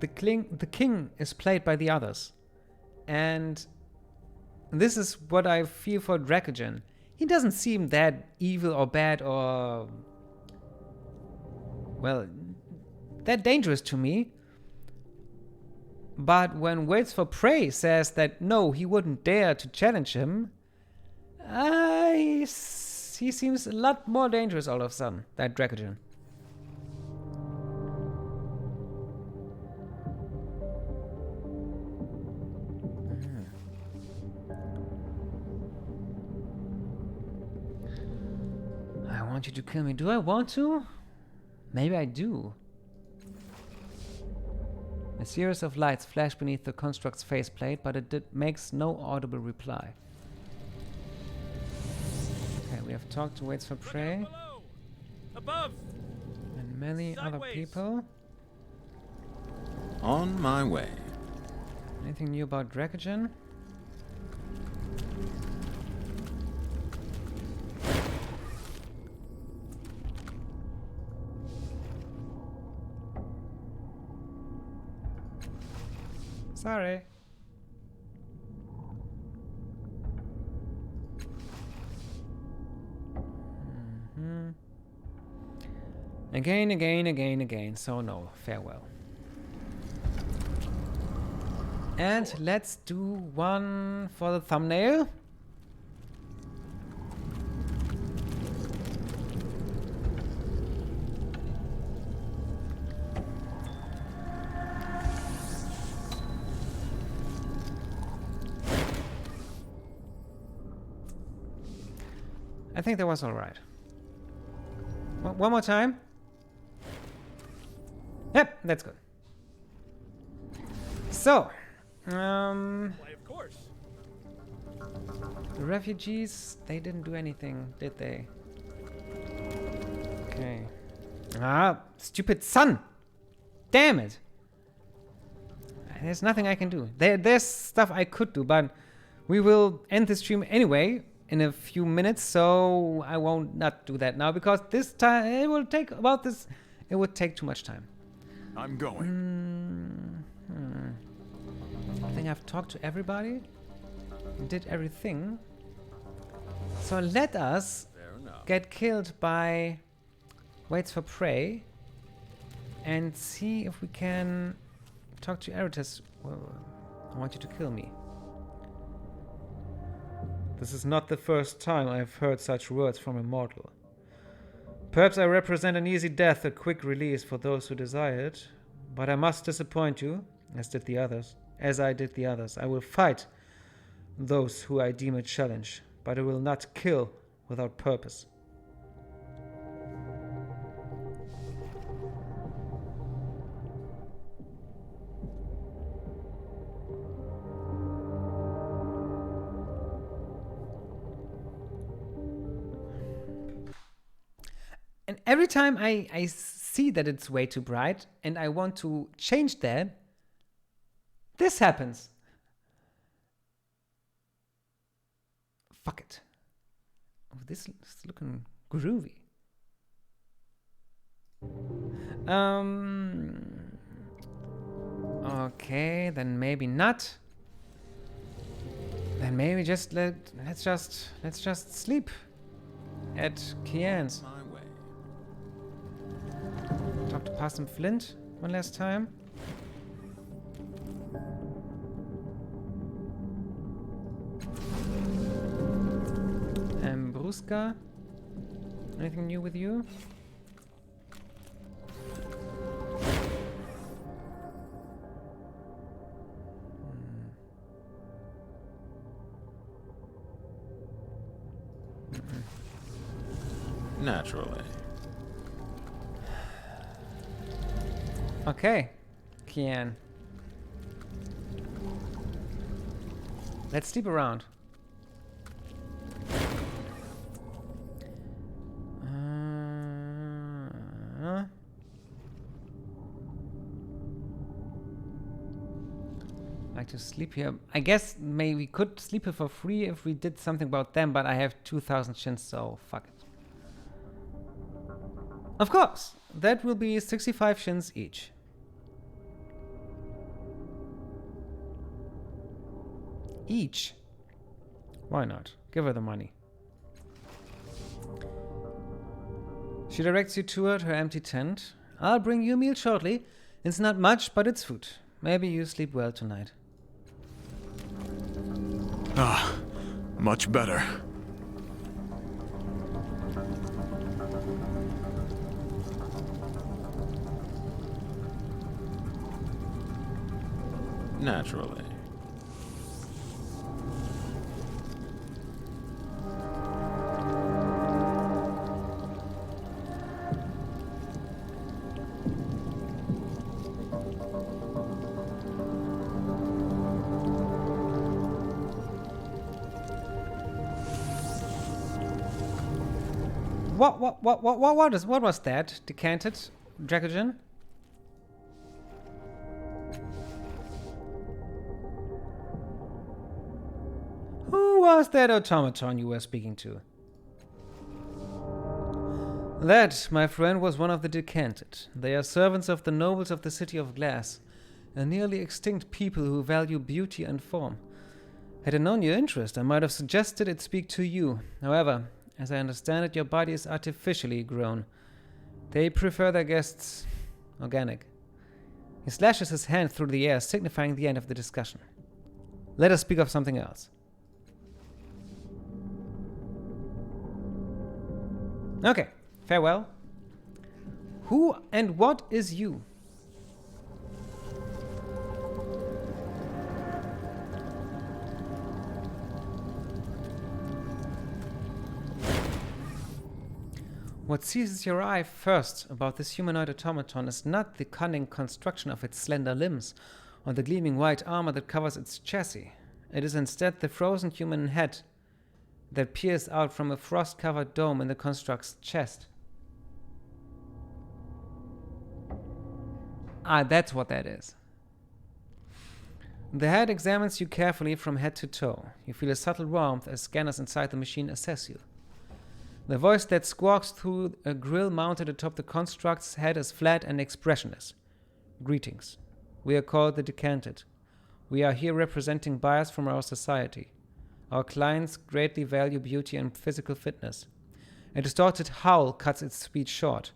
the king is played by the others. And this is what I feel for Dracogen. He doesn't seem that evil or bad or, well, that dangerous to me. But when Waits for Prey says that no, he wouldn't dare to challenge him, he seems a lot more dangerous all of a sudden, that Dracogen. I want you to kill me. Do I want to? Maybe I do. A series of lights flash beneath the construct's faceplate, but it makes no audible reply. Okay, we have talked to Waits for Prey. Above. And many other Sideways. people. On my way. Anything new about Dracogen? Sorry. Again. So no, farewell. And let's do one for the thumbnail. I think that was all right. One more time. Yep, that's good. So, Why, of course. the refugees, they didn't do anything, did they? Okay. Ah, stupid sun! Damn it! There's nothing I can do. There's stuff I could do, but we will end the stream anyway in a few minutes, so I won't not do that now because this time it will take about this. It would take too much time. I'm going. I think I've talked to everybody. Did everything. So let us Fair enough. get killed by Waits for Prey and see if we can talk to Eritas. Well, I want you to kill me. This is not the first time I have heard such words from a mortal. Perhaps I represent an easy death, a quick release for those who desire it, but I must disappoint you, as I did the others. I will fight those who I deem a challenge, but I will not kill without purpose. And every time I see that it's way too bright and I want to change that, this happens. Fuck it. Oh, this is looking groovy. Okay, then maybe not. Then maybe just let's just sleep at Kian's. My way. Talk to Parsim Flint one last time. Bruska, anything new with you? Naturally. Okay, Kian. Let's sleep around. Like to sleep here. I guess maybe we could sleep here for free if we did something about them, but I have 2,000 shins, so fuck it. Of course, that will be 65 shins each. Each? Why not? Give her the money. She directs you toward her empty tent. I'll bring you a meal shortly. It's not much, but it's food. Maybe you sleep well tonight. Ah, much better. Naturally. What was that? Decanted? Dracogen? Who was that automaton you were speaking to? That, my friend, was one of the Decanted. They are servants of the nobles of the City of Glass, a nearly extinct people who value beauty and form. Had I known your interest, I might have suggested it speak to you. However, as I understand it, your body is artificially grown. They prefer their guests organic. He slashes his hand through the air, signifying the end of the discussion. Let us speak of something else. Okay, farewell. Who and what is you? What seizes your eye first about this humanoid automaton is not the cunning construction of its slender limbs or the gleaming white armor that covers its chassis. It is instead the frozen human head that peers out from a frost-covered dome in the construct's chest. Ah, that's what that is. The head examines you carefully from head to toe. You feel a subtle warmth as scanners inside the machine assess you. The voice that squawks through a grill mounted atop the construct's head is flat and expressionless. Greetings. We are called the Decanted. We are here representing buyers from our society. Our clients greatly value beauty and physical fitness. A distorted howl cuts its speech short.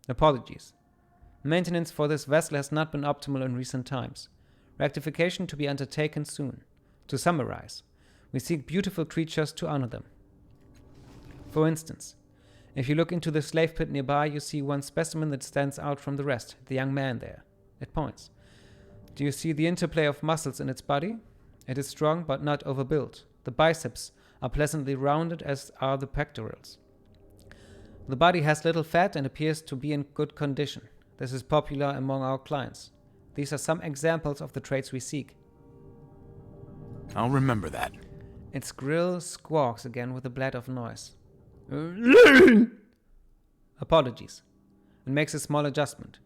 Apologies. Maintenance for this vessel has not been optimal in recent times. Rectification to be undertaken soon. To summarize, we seek beautiful creatures to honor them. For instance, if you look into the slave pit nearby, you see one specimen that stands out from the rest, the young man there. It points. Do you see the interplay of muscles in its body? It is strong but not overbuilt. The biceps are pleasantly rounded, as are the pectorals. The body has little fat and appears to be in good condition. This is popular among our clients. These are some examples of the traits we seek. I'll remember that. Its grill squawks again with a blast of noise. Apologies. It makes a small adjustment.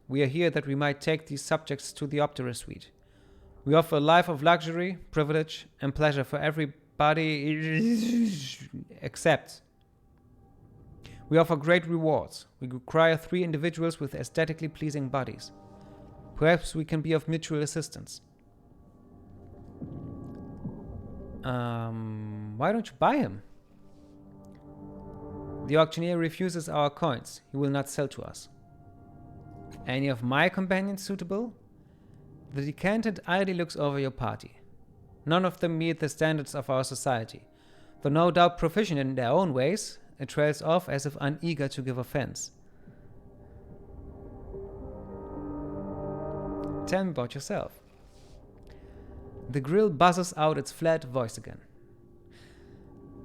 We are here that we might take these subjects to the Optera Suite. We offer a life of luxury, privilege, and pleasure for everybody except. We offer great rewards. We require 3 individuals with aesthetically pleasing bodies. Perhaps we can be of mutual assistance. Why don't you buy him? The auctioneer refuses our coins. He will not sell to us. Any of my companions suitable? The Decanted idly looks over your party. None of them meet the standards of our society. Though no doubt proficient in their own ways, it trails off as if uneager to give offense. Tell me about yourself. The grill buzzes out its flat voice again.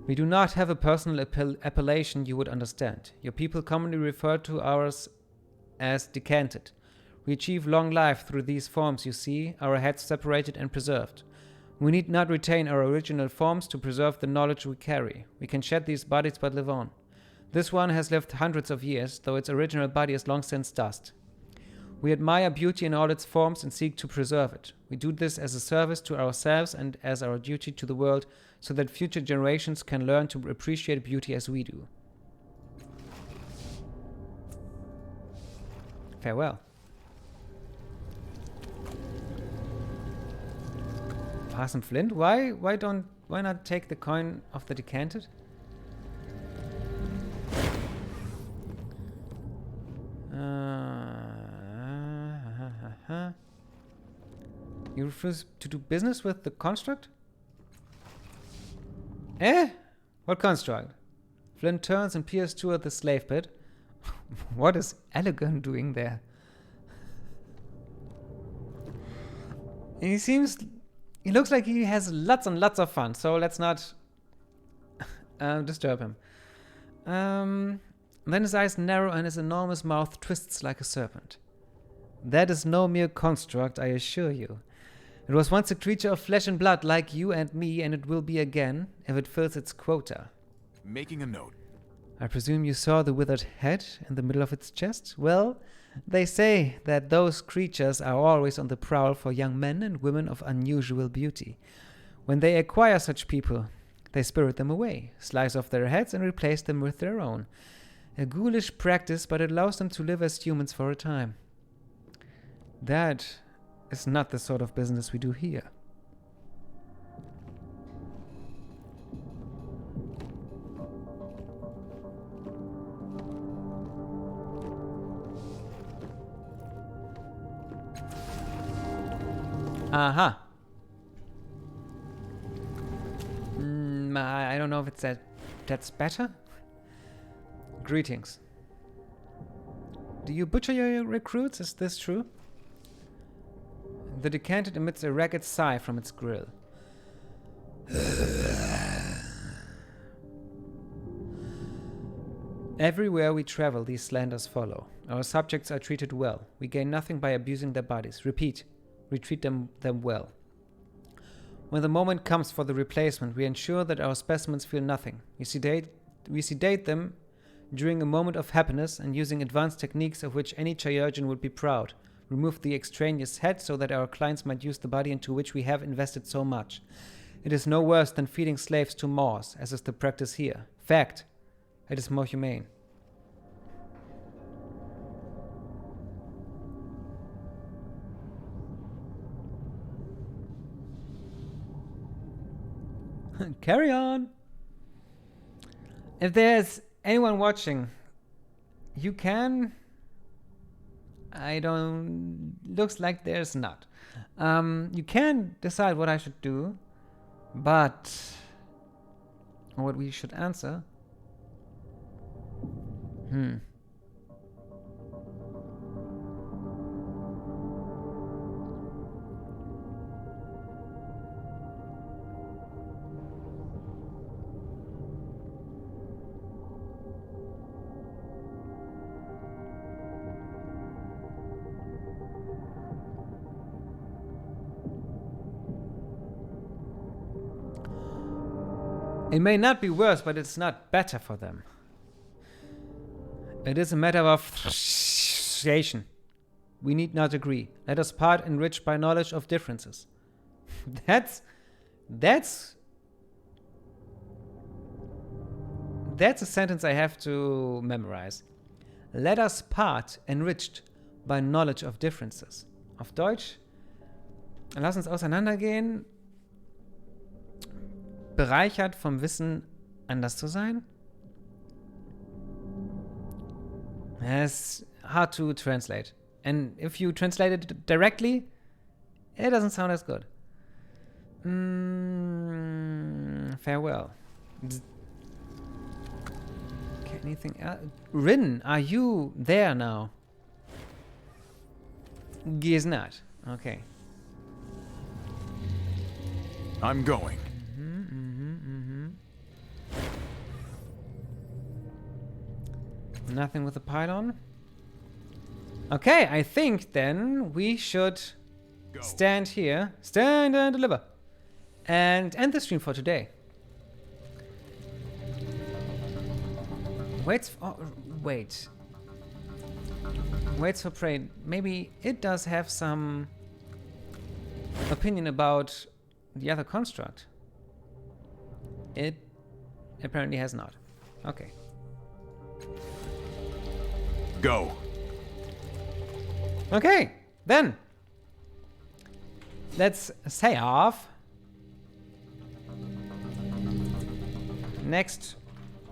We do not have a personal appellation you would understand. Your people commonly refer to ours as Decanted. We achieve long life through these forms you see, our heads separated and preserved. We need not retain our original forms to preserve the knowledge we carry. We can shed these bodies but live on. This one has lived hundreds of years, though its original body is long since dust. We admire beauty in all its forms and seek to preserve it. We do this as a service to ourselves and as our duty to the world so that future generations can learn to appreciate beauty as we do. Farewell. Parsim Flint? Why not take the coin of the Decanted? You refuse to do business with the construct? Eh? What construct? Flint turns and peers toward the slave pit. What is Elegant doing there? He looks like he has lots and lots of fun, so let's not disturb him. Then his eyes narrow and his enormous mouth twists like a serpent. That is no mere construct, I assure you. It was once a creature of flesh and blood like you and me, and it will be again if it fills its quota. Making a note. I presume you saw the withered head in the middle of its chest? Well, they say that those creatures are always on the prowl for young men and women of unusual beauty. When they acquire such people, they spirit them away, slice off their heads and replace them with their own. A ghoulish practice, but it allows them to live as humans for a time. That is not the sort of business we do here. Aha. I don't know if it's that's better. Greetings. Do you butcher your recruits? Is this true? The Decanted emits a ragged sigh from its grill. Everywhere we travel, these slanders follow. Our subjects are treated well. We gain nothing by abusing their bodies. Repeat, we treat them well. When the moment comes for the replacement, we ensure that our specimens feel nothing. We sedate them during a moment of happiness and using advanced techniques of which any chirurgeon would be proud. Remove the extraneous head so that our clients might use the body into which we have invested so much. It is no worse than feeding slaves to Moors, as is the practice here. Fact. It is more humane. Carry on. If there's anyone watching, you can... Looks like there's not. You can decide what I should do, but... or what we should answer. It may not be worse, but it's not better for them. It is a matter of appreciation. We need not agree. Let us part enriched by knowledge of differences. That's a sentence I have to memorize. Let us part enriched by knowledge of differences. Auf Deutsch, lass uns auseinandergehen, bereichert vom Wissen, anders zu sein. It's hard to translate. And if you translate it directly, it doesn't sound as good. Farewell. Okay, anything else? Rin, are you there now? He is not. Okay. I'm going. Nothing with the pylon. Okay, I think then we should stand here, stand and deliver, and end the stream for today. Waits for prey. Maybe it does have some opinion about the other construct. It apparently has not. Okay. Go. Okay, then. Let's say off. Next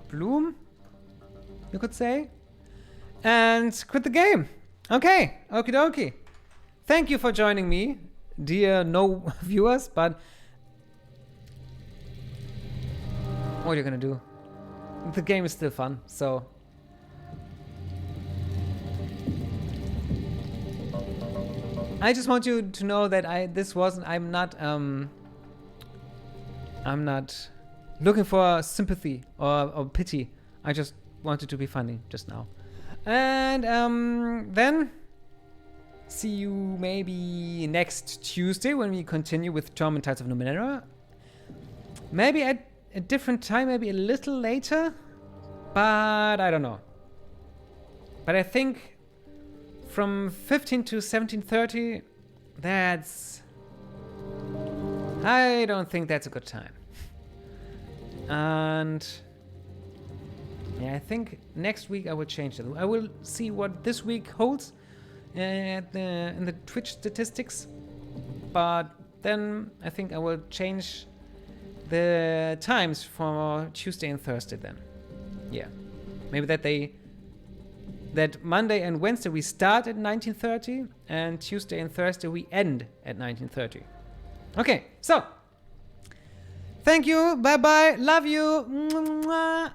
bloom, you could say. And quit the game. Okay, okie dokie. Thank you for joining me, dear no viewers, but what are you gonna do? The game is still fun, so. I just want you to know that I'm not looking for sympathy or pity. I just wanted to be funny just now. And then see you maybe next Tuesday when we continue with Torment Tides of Numenera. Maybe at a different time, maybe a little later, but I don't know. But I think from 15 to 17:30, I don't think that's a good time. And yeah, I think next week I will change it. I will see what this week holds in the Twitch statistics, but then I think I will change the times for Tuesday and Thursday then. Yeah, maybe that Monday and Wednesday we start at 19:30 and Tuesday and Thursday we end at 19:30. Okay, so thank you, bye bye, love you. Mwah.